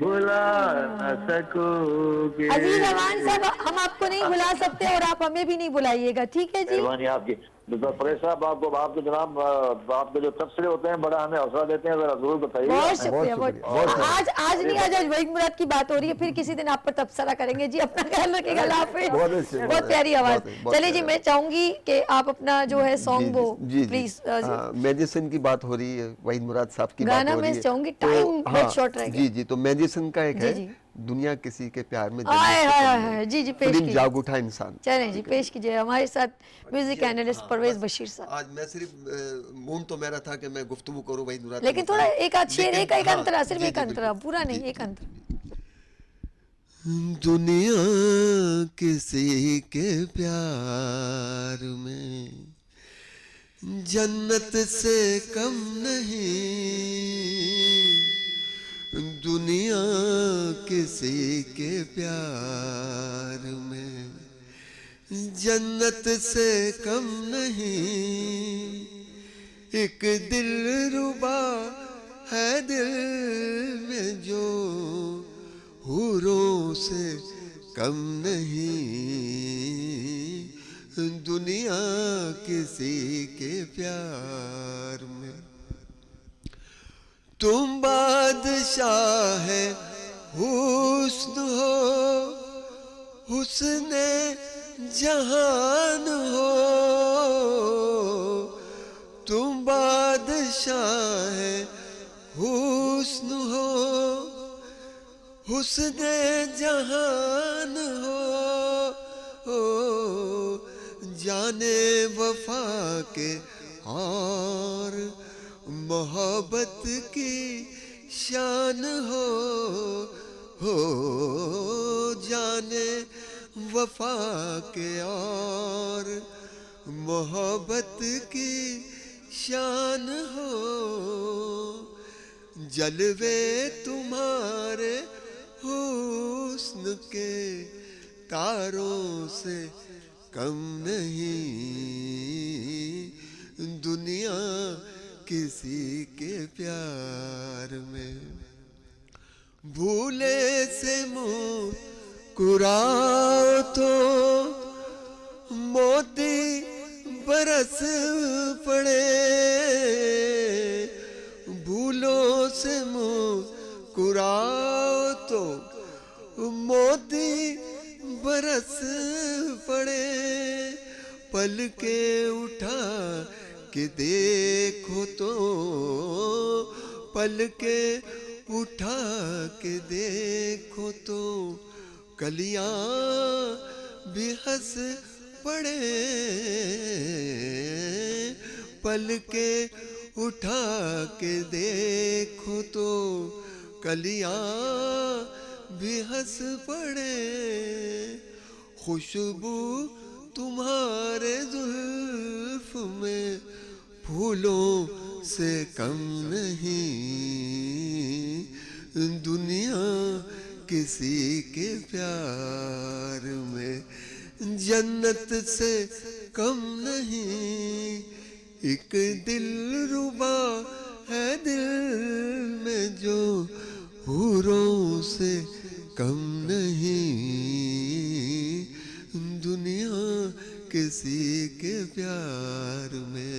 भुला न सकोगे। अजीज अमान साहब, हम आपको नहीं भुला सकते और आप हमें भी नहीं बुलाइएगा, ठीक है जी। मेहरबानी आपकी। परेश साहब, आपको जनाब आपके जो तबसरे होते हैं बड़ा हमें हौसला देते हैं, जरा जरूर बताइए। बहुत शुक्रिया। आज नहीं, आज वहीद मुराद की बात हो रही है, फिर किसी दिन आप पर तबसरा करेंगे जी। अपना ख्याल रखिएगा, अल्लाह हाफिज़। बहुत प्यारी आवाज। चलिए जी, मैं चाहूंगी कि आप अपना जो है सॉन्ग वो प्लीज। मेडिसिन की बात हो रही है, वहीद मुराद साहब की बात गाना हो रही मैं है, चाहूंगी, टाइम बहुत शॉर्ट रहेगा। जी जी, तो मेडिसिन का एक जी, है जी। दुनिया किसी के प्यार में जी जी, पेश कीजिए। जाग उठा इंसान। चलें जी, पेश कीजिए। हमारे साथ म्यूजिक एनालिस्ट परवेज बशीर साहब। आज मैं सिर्फ मूड तो मेरा था कि मैं गुफ्तगू करूं वहीद मुराद, लेकिन थोड़ा एक आध शेर, एक अंतरा, सिर्फ जी, एक जी, अंतरा, बिल्कुल। पूरा नहीं, जी, एक अंतरा। दुनिया किसी के प्यार में जन्नत से कम नहीं, दुनिया किसी के प्यार में जन्नत से कम नहीं, एक दिल रुबा है दिल में जो हूरों से कम नहीं, दुनिया किसी के प्यार में। तुम बादशाह है हुस्न हो, हुस्ने जहान हो, तुम बादशाह है हुस्न हो, हुस्ने जहान हो, जाने वफा के और मोहब्बत की शान हो, जाने वफा के और मोहब्बत की शान हो, जलवे तुम्हारे हुस्न के तारों से कम नहीं, दुनिया किसी के प्यार में। भूले से मुस्कुराओ तो मोती बरस पड़े, भूलों से मुस्कुराओ तो मोती बरस पड़े, पल के उठा के देखो तो, पल के उठा के देखो तो कलियां भी हंस पड़े, पल के उठा के देखो तो कलियां भी हंस पड़े, खुशबू तुम्हारे जुल्फ में फूलों से कम नहीं, दुनिया किसी के प्यार में जन्नत से कम नहीं, एक दिल रुबा है दिल में जो हूरों से कम नहीं, दुनिया किसी के प्यार में।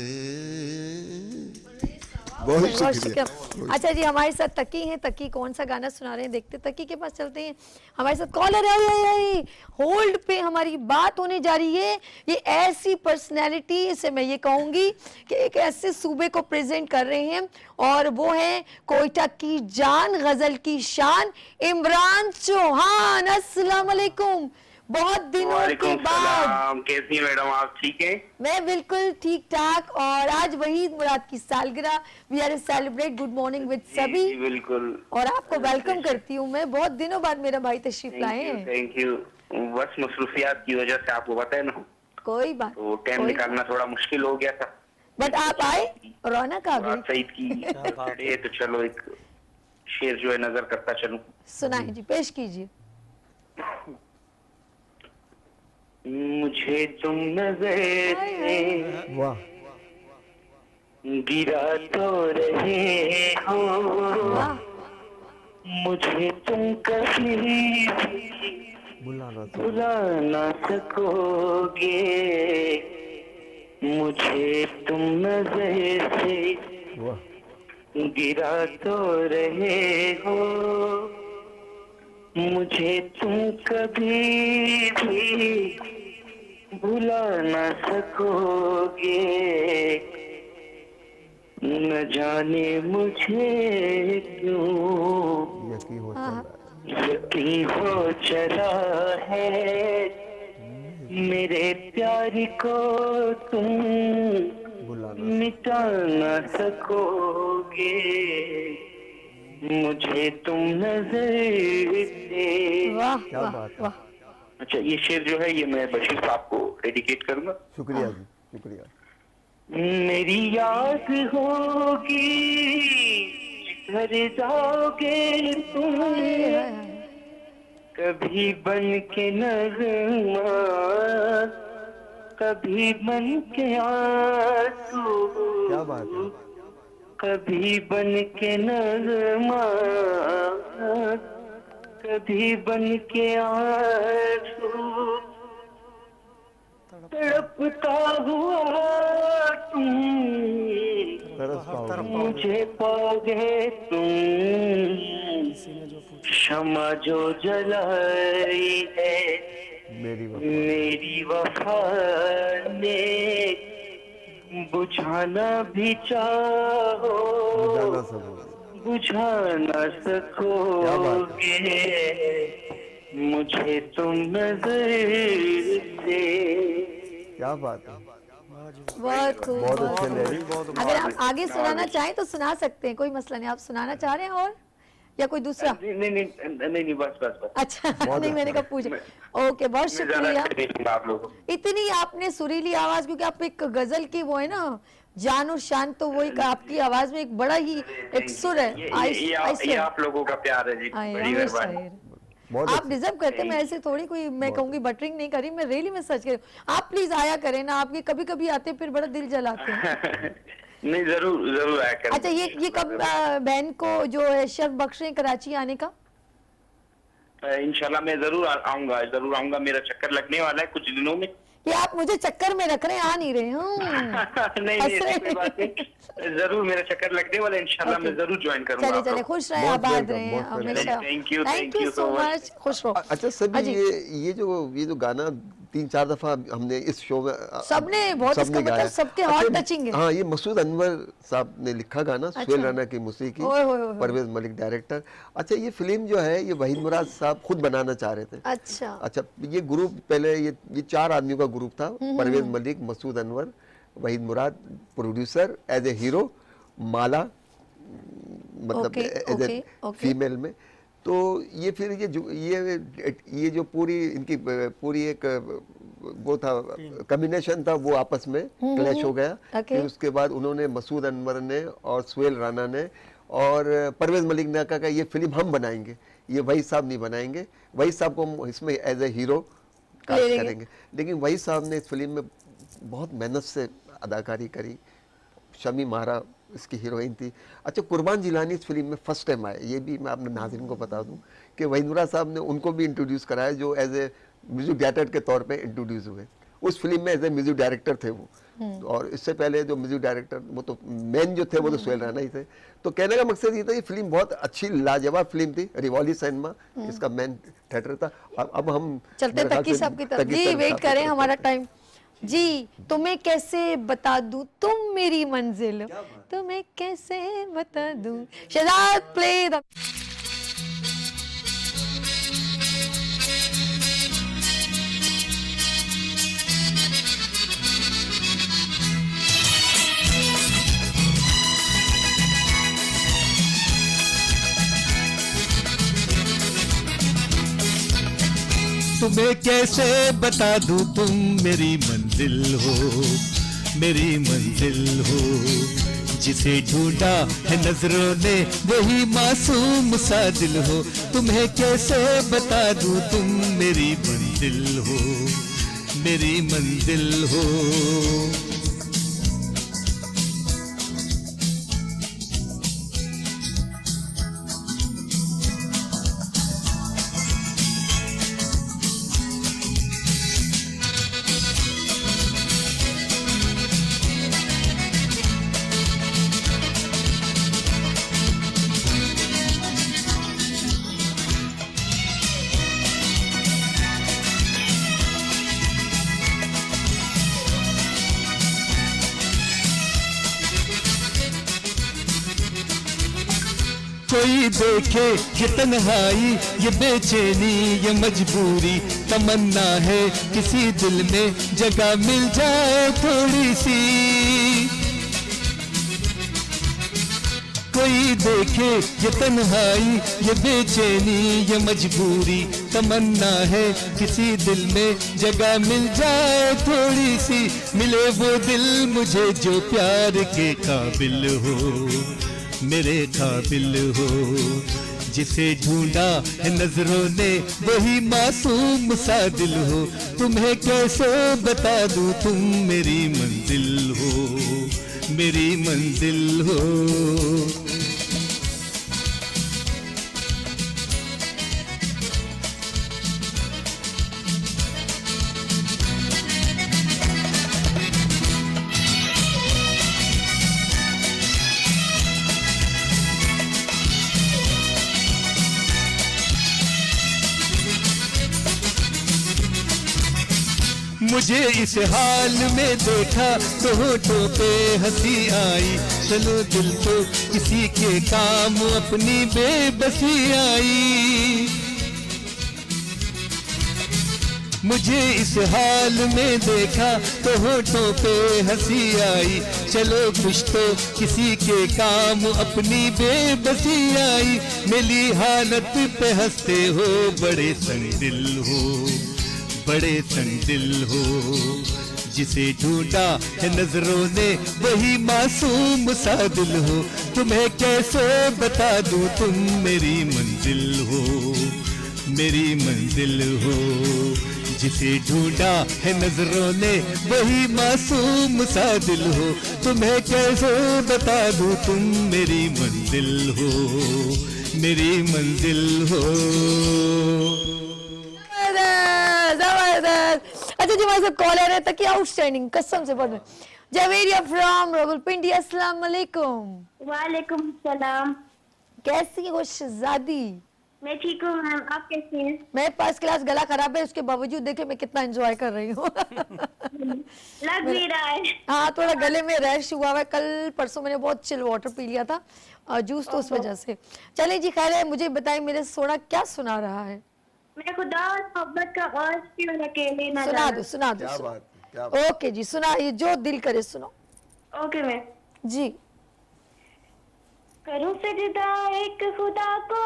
बहुत शुक्रिया। अच्छा जी, हमारे साथ तकी हैं। तकी कौन सा गाना सुना रहे हैं देखते, तकी के पास चलते हैं। हमारे साथ कॉलर है, होल्ड पे हमारी बात होने जा रही है। ये ऐसी पर्सनैलिटी से मैं ये कहूंगी कि एक ऐसे सूबे को प्रेजेंट कर रहे हैं और वो है कोयटा की जान, गजल की शान, इमरान चौहान। अस्सलाम वालेकुम, बहुत दिनों के बाद। कैसी हैं मैडम आप, ठीक हैं? मैं बिल्कुल ठीक ठाक। और आज वहीद मुराद की सालगिरह, we are celebrate good morning with सभी। बिल्कुल। और आपको वेलकम करती हूँ मैं। बहुत दिनों बाद मेरा भाई तशरीफ लाए हैं। Thank you. बस मसरूफियात की वजह से, आपको पता है ना, कोई बात, तो टाइम निकालना थोड़ा मुश्किल हो गया था, बट आप आए, रौनक आ गई। सईद की बर्थडे, तो चलो एक शेर जो है नजर करता चलूं। सुनाए जी, पेश कीजिए। मुझे तुम नजर से वाह, गिरा तो रहे हो, वाह, मुझे तुम कभी भी बुला भुला ना सकोगे, मुझे तुम नजर से वाह, गिरा तो रहे हो, मुझे तुम कभी भी भुला ना सकोगे, न जाने मुझे क्यों यकीन हो चला है, मेरे प्यार को तुम मिटा ना सकोगे, मुझे तुम नजर से। वाह, क्या वाह, बात है। वाह। अच्छा, ये शेर जो है ये मैं बशीर साहब को डेडिकेट करूंगा। शुक्रिया जी, शुक्रिया। मेरी याद होगी घर जाओगे तुम, कभी बन के नगमा, कभी बन के आंसू, क्या बात है। कभी बन के नगमा, कभी बन के आंसू, तड़पता हुआ तुम मुझे पाओगे तुम, क्षमा जो जलाई है मेरी वफा ने, बुझाना भी चाहो बुझा न सकोगे, मुझे तुम नजर से। क्या बात है। बहुत खूब, बहुत बहुत अच्छे खूब। लहरी। अगर आप आगे सुनाना चाहें तो सुना सकते हैं, कोई मसला नहीं। आप सुनाना चाह रहे हैं और या कोई दूसरा? नहीं, बस। अच्छा, नहीं, मैंने कहा पूछा। ओके, बहुत शुक्रिया। आप लोगों इतनी आपने सुरीली आवाज, क्योंकि आप एक गजल की वो है ना जान और शान, तो वो एक आपकी आवाज में एक बड़ा ही एक सुर है। ये आप लोगों का प्यार है जी, बड़ी मेहरबानी। आप डिजर्व करते हैं। मैं ऐसे थोड़ी कोई मैं कहूंगी बटरिंग नहीं करी, मैं रियली में सच कह रही हूँ। आप प्लीज आया करें ना, आपके कभी कभी आते फिर बड़ा दिल जलाते हैं। नहीं, जरूर आया करें। अच्छा, ये कब बहन को जो है शर्फ बख्श रहे हैं कराची आने का? इंशाल्लाह मैं जरूर आऊंगा। मेरा चक्कर लगने वाला है कुछ दिनों में। कि आप मुझे चक्कर में रख रहे हैं, आ नहीं रहे हैं। नहीं, ऐसी कोई बात नहीं। जरूर मेरा चक्कर लगने वाला है, इंशाल्लाह मैं जरूर ज्वाइन करूंगा। चलिए, खुश रहें, आबाद रहें हमेशा। थैंक यू सो मच, खुश रहो। अच्छा सभी, ये जो गाना 3-4 दफा हमने इस शो में सबने बहुत, इसका मतलब सबके हार्ट टचिंग है। हाँ, ये मसूद अनवर साहब ने लिखा गाना, सुहेल राना की मौसीकी, परवेज मलिक डायरेक्टर। अच्छा, ये फिल्म जो है ये वहीद मुराद साहब खुद बनाना चाह रहे थे। अच्छा, ये ग्रुप पहले ये 4 आदमियों का ग्रुप था, परवेज मलिक, मसूद अनवर, वहीद मुराद प्रोड्यूसर, एज ए हीरो, माला मतलब एज ए फीमेल में। तो ये फिर ये जो पूरी इनकी पूरी एक वो था कॉम्बिनेशन था, वो आपस में क्लैश हो गया। Okay. फिर उसके बाद उन्होंने मसूद अनवर ने और सुहेल राना ने और परवेज मलिक ने कहा ये फिल्म हम बनाएंगे, ये वहीद साहब नहीं बनाएंगे, वहीद साहब को हम इसमें एज ए हीरो कास्ट करेंगे। लेकिन वहीद साहब ने इस फिल्म में बहुत मेहनत से अदाकारी करी। शमी मारा इसकी हीरोइन थी। अच्छा, कुर्बान जिलानी इस फिल्म में फर्स्ट टाइम आए, ये भी मैं अपने नाज़रीन को बता दूं कि वहीद मुराद साहब ने उनको भी इंट्रोड्यूस कराया, जो एज ए म्यूजिक डायरेक्टर के तौर पे इंट्रोड्यूस हुए। उस फिल्म में एज ए म्यूजिक डायरेक्टर थे वो, और इससे पहले जो म्यूजिक डायरेक्टर वो तो मेन जो थे वो तो सुहेल राना ही थे। तो कहने का मकसद ये था, ये फिल्म बहुत अच्छी लाजवाब फिल्म थी, रिवॉली सिनेमा इसका मेन थिएटर था। अब हम चलते तकी साहब की तरफ जी, वेट करें हमारा टाइम जी। तुम्हें कैसे बता दूं तुम मेरी मंजिल, तुम्हें कैसे बता दूं। शहजाद प्ले द तुम्हें कैसे बता दूं तुम मेरी मंजिल हो, मेरी मंजिल हो। जिसे ढूंढा है नजरों ने वही मासूम सा दिल हो। तुम्हें कैसे बता दूं तुम मेरी मंजिल हो, मेरी मंजिल हो। कोई देखे ये तन्हाई, ये बेचैनी, ये मजबूरी, तमन्ना है किसी दिल में जगह मिल जाए थोड़ी सी। कोई देखे ये तन्हाई, ये बेचैनी, ये मजबूरी, तमन्ना है किसी दिल में जगह मिल जाए थोड़ी सी। मिले वो दिल मुझे जो प्यार के काबिल हो, मेरे काबिल हो। जिसे ढूंढा है नजरों ने वही मासूम सा दिल हो। तुम्हें कैसे बता दूं तुम मेरी मंजिल हो, मेरी मंजिल हो। मुझे इस हाल में देखा तो होठों पे हंसी आई। चलो दिल तो किसी के काम अपनी बेबसी आई। मुझे इस हाल में देखा तो होठों पे हंसी आई। चलो कुछ तो किसी के काम अपनी बेबसी आई। मेरी हालत पे हंसते हो बड़े संदिल हो, बड़े संदिल हो। जिसे ढूंढा है नजरों ने वही मासूम सा दिल हो। तुम्हें कैसे बता दूं तुम मेरी मंजिल हो, मेरी मंजिल हो। जिसे ढूंढा है नजरों ने वही मासूम सा दिल हो। तुम्हें कैसे बता दूं तुम मेरी मंजिल हो, मेरी मंजिल हो। अच्छा जी, हमारे साथ कॉलर है तक आउटस्टैंडिंग, कसम से बहुत। जवेरिया फ्रॉम रावलपिंडी, अस्सलाम वालेकुम। वालेकुम सलाम। कैसी हो शहजादी? मैं ठीक हूँ मैम, आप कैसी हैं? मैं फर्स्ट क्लास, गला खराब है उसके बावजूद देखे मैं कितना एंजॉय कर रही हूँ। लग भी रहा है। हाँ, थोड़ा गले में रैश हुआ है। कल परसों मैंने बहुत चिल वाटर पी लिया था जूस, तो उस वजह से। चलिए जी, खैर है, मुझे बताइए मेरे सोना क्या सुना रहा है? मैं खुदा और मोहब्बत का और क्यों अकेले ना सुना दो, सुना दो। क्या बात, क्या बात। ओके जी, सुना, ये जो दिल करे सुनो। Okay ma'am. जी। करूं सजदा एक खुदा को,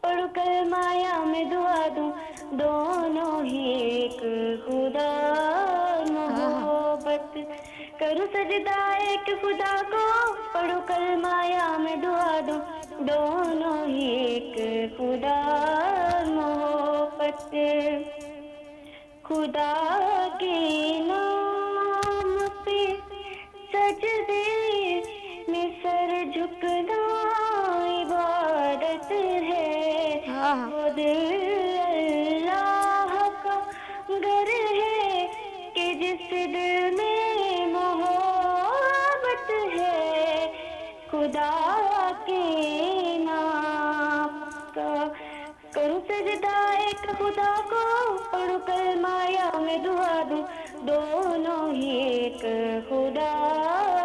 पढ़ूं कलमाया में दुआ दूं, दोनों ही एक खुदा मोहब्बत। करूं सजदा एक खुदा को, पढ़ूं कलमाया में दुआ दूं, दोनों ही एक खुदा मोहब्बत। खुदा के नाम पे सजदे में सर झुकना इबादत है। वो दिल अल्लाह का घर है कि जिस दिल में मोहब्बत है। खुदा के नाम का करूं सजदा एक खुदा को, पढ़ूं कलमाया में दुआ दूं, दोनों ही एक खुदा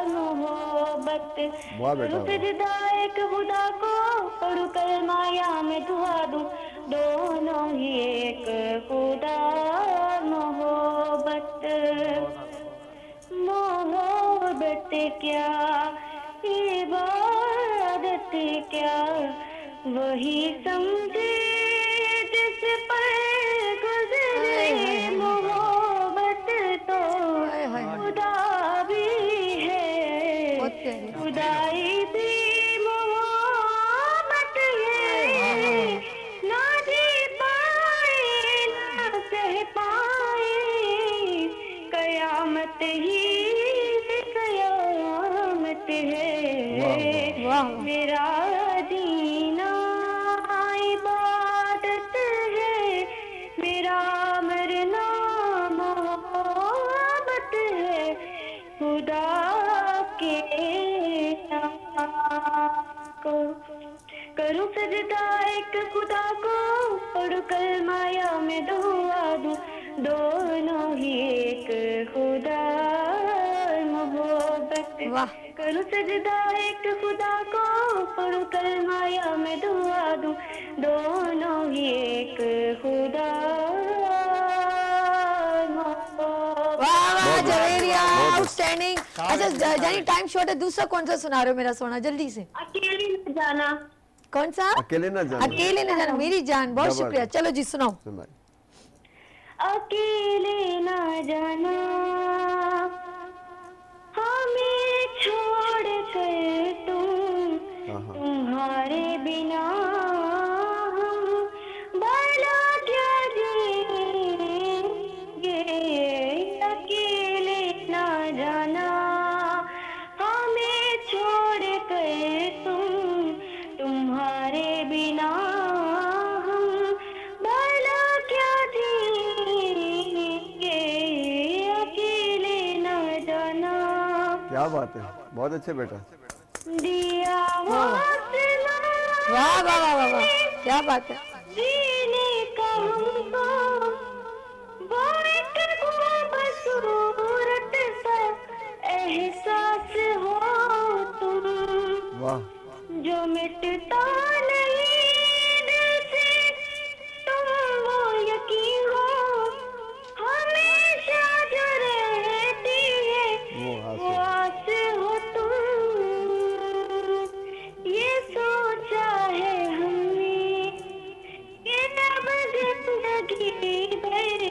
मोहब्बत। करूं सजदा एक खुदा को, पढ़ूं कलमाया में दुआ दूं, दोनों ही एक खुदा मोहब्बत। मोहब्बत क्या इबादत क्या, वही समझे जिस पर गुजरे। मोहब्बत तो खुदा भी है, खुदाई भी मोहब्बत है। ना जी पाए ना सह पाए, कयामत ही कयामत है। मेरा जीना इबादत है, मेरा मरना मोहब्बत है। खुदा के नाम को करूं सजदा एक खुदा को, पढ़ूं कलमाया में दुआ दूं, दोनों ही एक खुदा मोहब्बत। करूं सजदा एक खुदा को, पढ़ूं कलमाया में दुआ दूं, दोनों ही एक खुदा मोहब्बत। वाह वाह जवेरिया, आउटस्टैंडिंग। अच्छा जानी टाइम शॉर्ट है, दूसरा कौन सा सुना रहे हो मेरा सोना, जल्दी से। अकेले न जाना। कौन सा? अकेले ना जाना। अकेले न जाना, मेरी जान। बहुत शुक्रिया, चलो जी सुनाओ। अकेले ना जाना, हमें छोड़ कर तुम, तुम्हारे बिना हम भला क्या जिएंगे। अकेले ना जाना, हमें छोड़ कर तुम, तुम्हारे बिना हम भला क्या जिएंगे। अकेले ना जाना। क्या बात है, बहुत अच्छे बेटा। दिया वाह वाह वाह वाह, क्या बात है। जीने का हमको वो एक खूबसूरत सा एहसास हो तुम, वाह। जो मिटता नहीं दिल से, तुम वो यकीन हो हमेशा जो रहती है, वो आस हो तुम। ये सोचा है हमने कि अब जिंदगी भर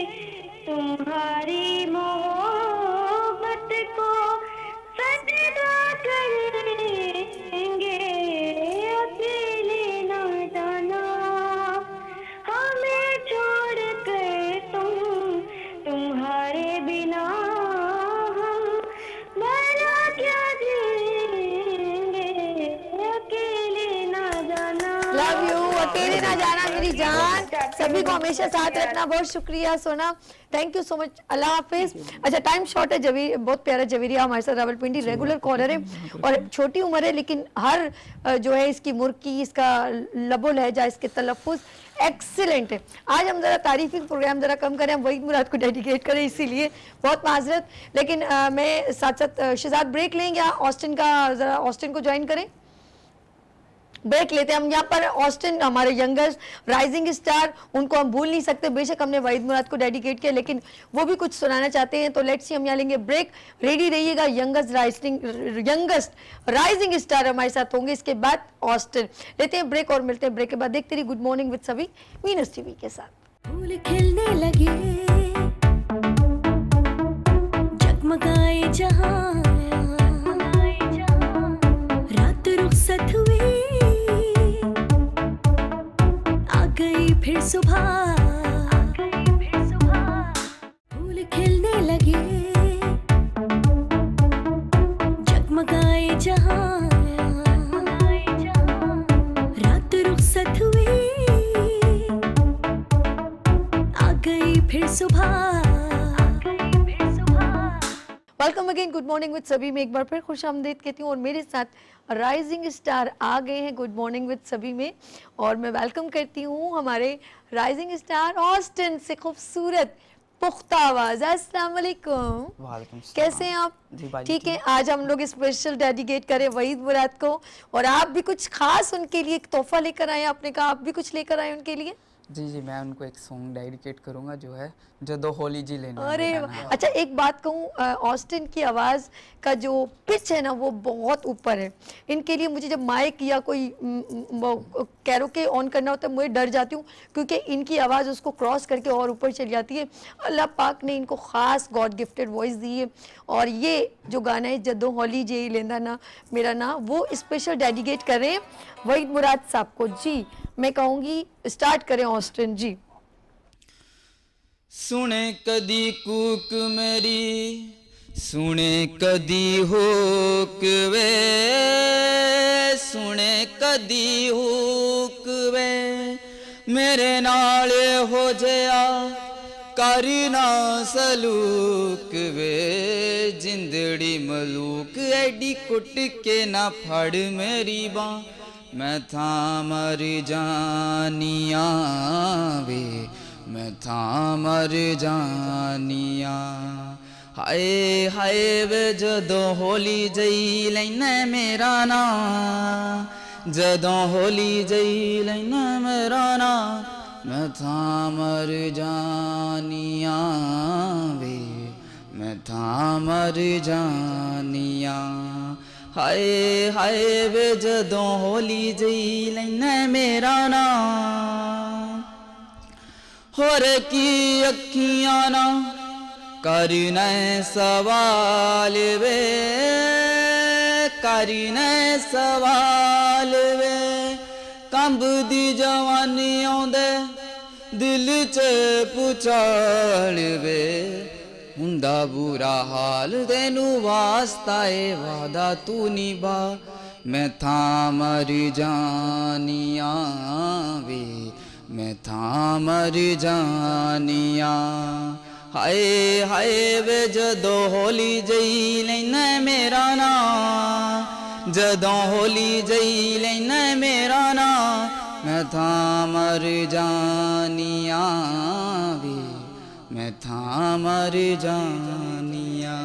तुम्हारी मोहब्बत को सजदा करेंगे। अकेले ना जाना, हमें छोड़ कर तुम, तुम्हारे बिना हम भला क्या जिएंगे। अकेले ना जाना। Love you. अकेले ना जाना मेरी जान। सभी को हमेशा साथ रखना। बहुत शुक्रिया सोना, थैंक यू सो मच। अल्लाह हाफिज। अच्छा टाइम शॉर्ट है। जवीर बहुत प्यारा जवीरिया हमारे साथ रावलपिंडी रेगुलर कॉलर है और छोटी उम्र है, लेकिन हर जो है इसकी मुर्की, इसका लबो लहजा, इसके तलफ़ुज़ एक्सीलेंट है। आज हम ज़रा तारीफ़ी प्रोग्राम ज़रा कम करें, हम वहीद मुराद को डेडिकेट करें, इसीलिए बहुत माजरत। लेकिन मैं साथ साथ शहजाद ब्रेक लें या ऑस्टिन का, ज़रा ऑस्टिन को ज्वाइन करें। ब्रेक लेते हैं। हम यहाँ पर ऑस्टिन हमारे यंगेस्ट राइजिंग स्टार, उनको हम भूल नहीं सकते। बेशक हमने वहीद मुराद को डेडिकेट किया, लेकिन वो भी कुछ सुनाना चाहते हैं। तो लेट्स सी, हम यहाँ लेंगे ब्रेक। रेडी रहिएगा, यंगेस्ट राइजिंग स्टार हमारे साथ होंगे। इसके बाद ऑस्टिन। लेते हैं ब्रेक और मिलते हैं ब्रेक के बाद। देखते रहिए गुड मॉर्निंग विद सभी वीनस टीवी के साथ। फूल खिलने लगे, जगमगाए जहां, रात रुखसत हुई, आ गई फिर सुबह, फूल खिलने लगे, जगमगाए जहां, रात रुखसत हुई, आ गई फिर सुबह। Welcome again good morning with सभी में एक बार फिर खुश आमदीद कहती हूँ। और मेरे साथ राइजिंग स्टार आ गए हैं गुड मॉर्निंग विद सभी में, और मैं वेलकम करती हूँ हमारे राइजिंग स्टार ऑस्टिन से खूबसूरत पुख्ता आवाज। अस्सलाम वालेकुम। वालेकुम सलाम। कैसे हैं आप? जी भाई ठीक है। आज हम लोग स्पेशल डेडिकेट करें वहीद मुराद को, और आप भी कुछ खास उनके लिए एक तोहफा लेकर आए। आपने कहा आप भी कुछ लेकर आए उनके लिए। जी मैं उनको एक सॉन्ग डेडिकेट करूंगा जो है जदो होली जी लेना। अरे अच्छा, एक बात कहूँ, ऑस्टिन की आवाज़ का जो पिच है ना वो बहुत ऊपर है। इनके लिए मुझे जब माइक या कोई कैरोके ऑन करना होता है मुझे डर जाती हूँ, क्योंकि इनकी आवाज़ उसको क्रॉस करके और ऊपर चली जाती है। अल्लाह पाक ने इनको ख़ास गॉड गिफ्टेड वॉइस दी है, और ये जो गाना है जदों होली जे लेंदा ना मेरा ना, वो स्पेशल डेडिकेट करें वहीद मुराद साहब को। जी मैं कहूँगी स्टार्ट करें ऑस्टिन जी। सुने कदी कूक मेरी, सुने कदी हुक वे, सुने कदी हुक वे, मेरे नाल हो जया करी ना सलूक वे, जिंदड़ी मलूक एडी कुट के ना फड़ मेरी बाँ, मैं था मर जानिया वे, मैं था मर जानिया। हाय हाय वे जदों होली जई लैना मेरा ना, जदों होली जई लैना मेरा ना, मैं था मर जानिया वे, मैं था मर जानिया। हाय हाय वे जदों होली जई लैना मेरा ना, होर की अखियां ना करना सवाल वे, करना सवाल वे, कंब दी जवानी आंदे दिल च पुचाल वे, हुंदा बुरा हाल तेनू वास्ता ए वादा तू निभा, मैं था मर जानिया वे, मैं था मर जानिया। हाय हाय वे जदों होली जई लैना मेरा ना, जदों होली जई लैना मेरा ना, मैं था मर जानिया वे, मैं था मर जानिया।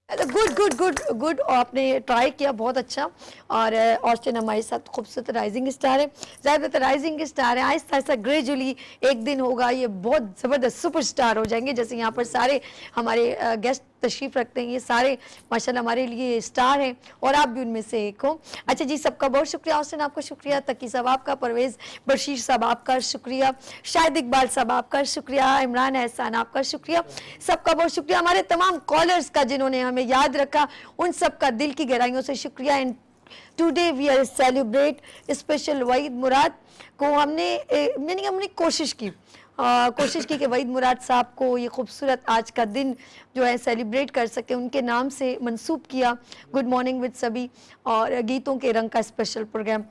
गुड गुड गुड गुड, आपने ट्राई किया बहुत अच्छा। और ऑस्टिन हमारे साथ खूबसूरत राइजिंग स्टार है, ज़्यादातर राइजिंग स्टार है। आहिस्ता आहिस्ता ग्रेजुअली एक दिन होगा ये बहुत ज़बरदस्त सुपरस्टार हो जाएंगे। जैसे यहाँ पर सारे हमारे गेस्ट तशरीफ़ रखते हैं, ये सारे माशाल्लाह हमारे लिए स्टार हैं, और आप भी उनमें से एक हो। अच्छा जी, सबका बहुत शुक्रिया। ऑस्टिन आपका शुक्रिया, तकी साहब आपका, परवेज़ बशीर साहब आपका शुक्रिया, शाहिद इकबाल साहब आपका शुक्रिया, इमरान एहसान आपका शुक्रिया, सबका बहुत शुक्रिया। हमारे तमाम कॉलर्स का जिन्होंने हमें याद रखा, उन सब का दिल की गहराइयों से शुक्रिया। And today we are celebrate special Waheed Murad को। हमने कोशिश की कि वहीद मुराद साहब को ये खूबसूरत आज का दिन जो है सेलिब्रेट कर सके, उनके नाम से मंसूब किया गुड मॉर्निंग विद सभी और गीतों के रंग का स्पेशल प्रोग्राम।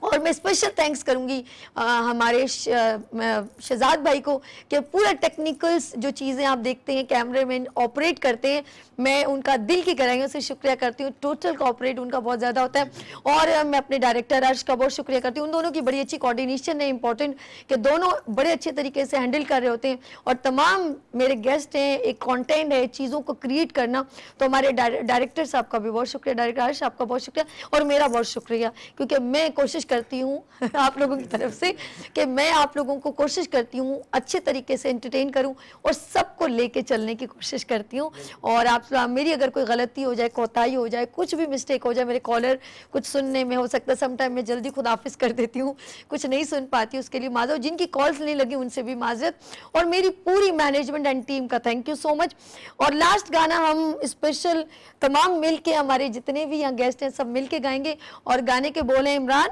और मैं स्पेशल थैंक्स करूंगी हमारे शहजाद भाई को कि पूरा टेक्निकल्स जो चीज़ें आप देखते हैं कैमरामैन ऑपरेट करते हैं, मैं उनका दिल की गहराइयों से शुक्रिया करती हूँ। टोटल कोऑपरेट उनका बहुत ज़्यादा होता है। और मैं अपने डायरेक्टर अर्श का बहुत शुक्रिया करती हूँ। उन दोनों की बड़ी अच्छी कोऑर्डिनेशन है, इंपॉर्टेंट कि दोनों बड़े अच्छे तरीके से हैंडल कर रहे होते हैं। और तमाम मेरे गेस्ट हैं, एक कंटेंट है चीज़ों को क्रिएट करना, तो हमारे डायरेक्टर साहब का भी बहुत शुक्रिया, डायरेक्टर अर्श आपका बहुत शुक्रिया और मेरा बहुत शुक्रिया, क्योंकि मैं कोशिश करती हूँ आप लोगों की तरफ से कि मैं आप लोगों को कोशिश करती हूँ अच्छे तरीके से एंटरटेन करूँ और सबको लेके चलने की कोशिश करती हूँ। और आप मेरी अगर कोई गलती हो जाए, कोताही हो जाए, कुछ भी मिस्टेक हो जाए, मेरे कॉलर कुछ सुनने में हो सकता है समटाइम मैं जल्दी खुद हाफिज कर देती हूँ, कुछ नहीं सुन पाती, उसके लिए माजरत। जिनकी कॉल्स नहीं लगी उनसे भी माजरत, और मेरी पूरी मैनेजमेंट एंड टीम का थैंक यू सो मच। और लास्ट गाना हम स्पेशल तमाम मिल के, हमारे जितने भी यहाँ गेस्ट हैं सब मिल के गाएंगे। और गाने के बोल हैं इमरान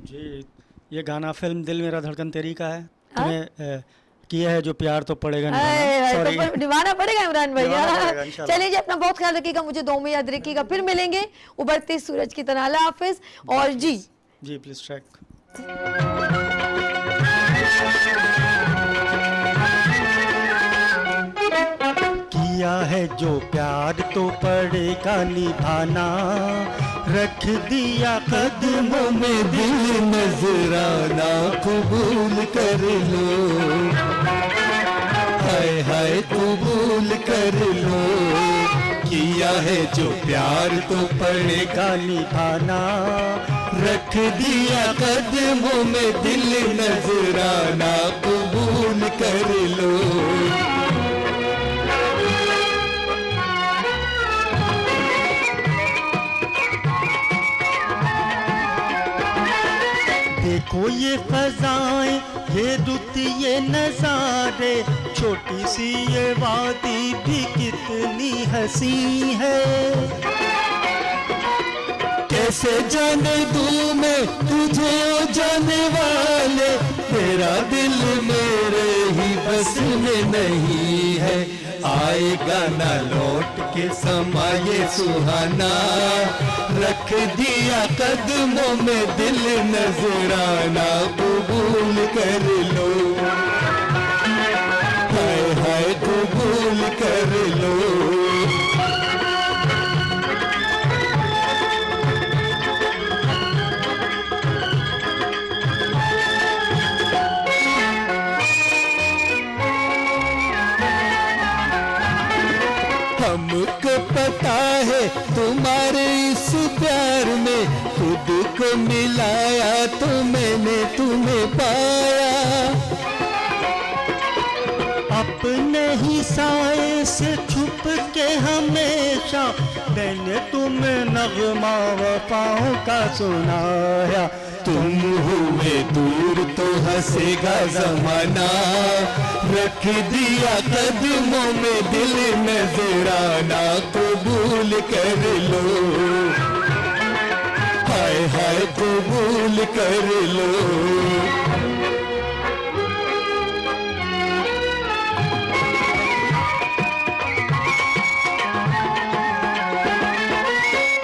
जी। ये गाना फिल्म दिल मेरा धड़कन तेरी का है। तुम्हें किया है जो प्यार तो पड़ेगा निभाना। तो निभाना पड़ेगा इमरान निभाना भैया। पड़ेगा इंशाल्लाह। चलिए जी, अपना बहुत ख्याल रखिएगा, मुझे दो में याद रखिएगा, फिर मिलेंगे उभरते सूरज की तरह। अल्लाह हाफिज। और जी प्लीज ट्रैक। किया है जो प्यार तो पड़ेगा निभाना, रख दिया कदमों में दिल नजराना कबूल कर लो, हाय हाय कबूल कर लो। किया है जो प्यार तो पड़ेगा निभाना, रख दिया कदमों में दिल नजराना कबूल कर लो। देखो ये फजाएं, ये रुत, ये नजारे, छोटी सी ये वादी भी कितनी हंसी है। कैसे जाने दूं मैं तुझे ओ जाने वाले, तेरा दिल मेरे ही बस में नहीं है। आएगा ना लौट के समा ये सुहाना, रख दिया कदमों में दिल नजराना कबूल कर लो, हाय हाय कबूल कर लो। हमको पता है तुम्हारे इस प्यार में, खुद को मिलाया तो मैंने तुम्हें पाया। अपने ही साए से छुप के हमेशा मैंने तुम्हें नगमा वफाओं का सुनाया। तुम हुए दूर तो हंसेगा जमाना, रख दिया कदमों में दिल नजराना कबूल कर लो, हाय हाय कबूल कर लो।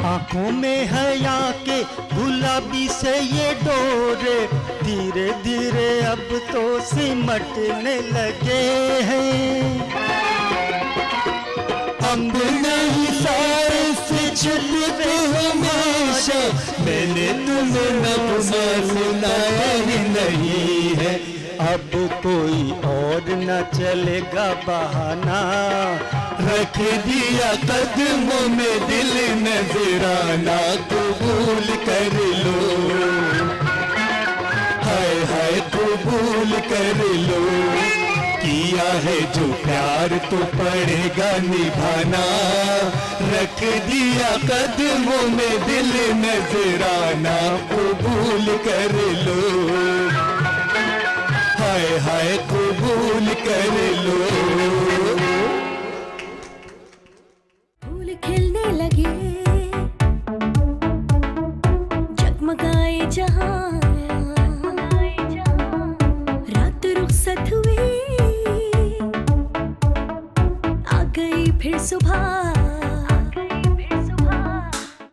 आंखों में हया के गुलाबी से ये डोरे, धीरे धीरे अब तो सिमटने लगे हैं। अब नहीं साए से छुपते हमेशा, मैंने तुम्हें नगमा सुनाया ही नहीं है। अब कोई और न चलेगा बहाना, रख दिया कदमों में दिल नजराना कबूल कर लो, हाय हाय कबूल कर लो। किया है जो प्यार तो पड़ेगा निभाना, रख दिया कदमों में दिल नजराना कबूल कर लो, हाय हाय कबूल कर लो। फूल खिलने लगे, जगमगाए जहां, रात रुखसत हुई, आ गई फिर सुबह।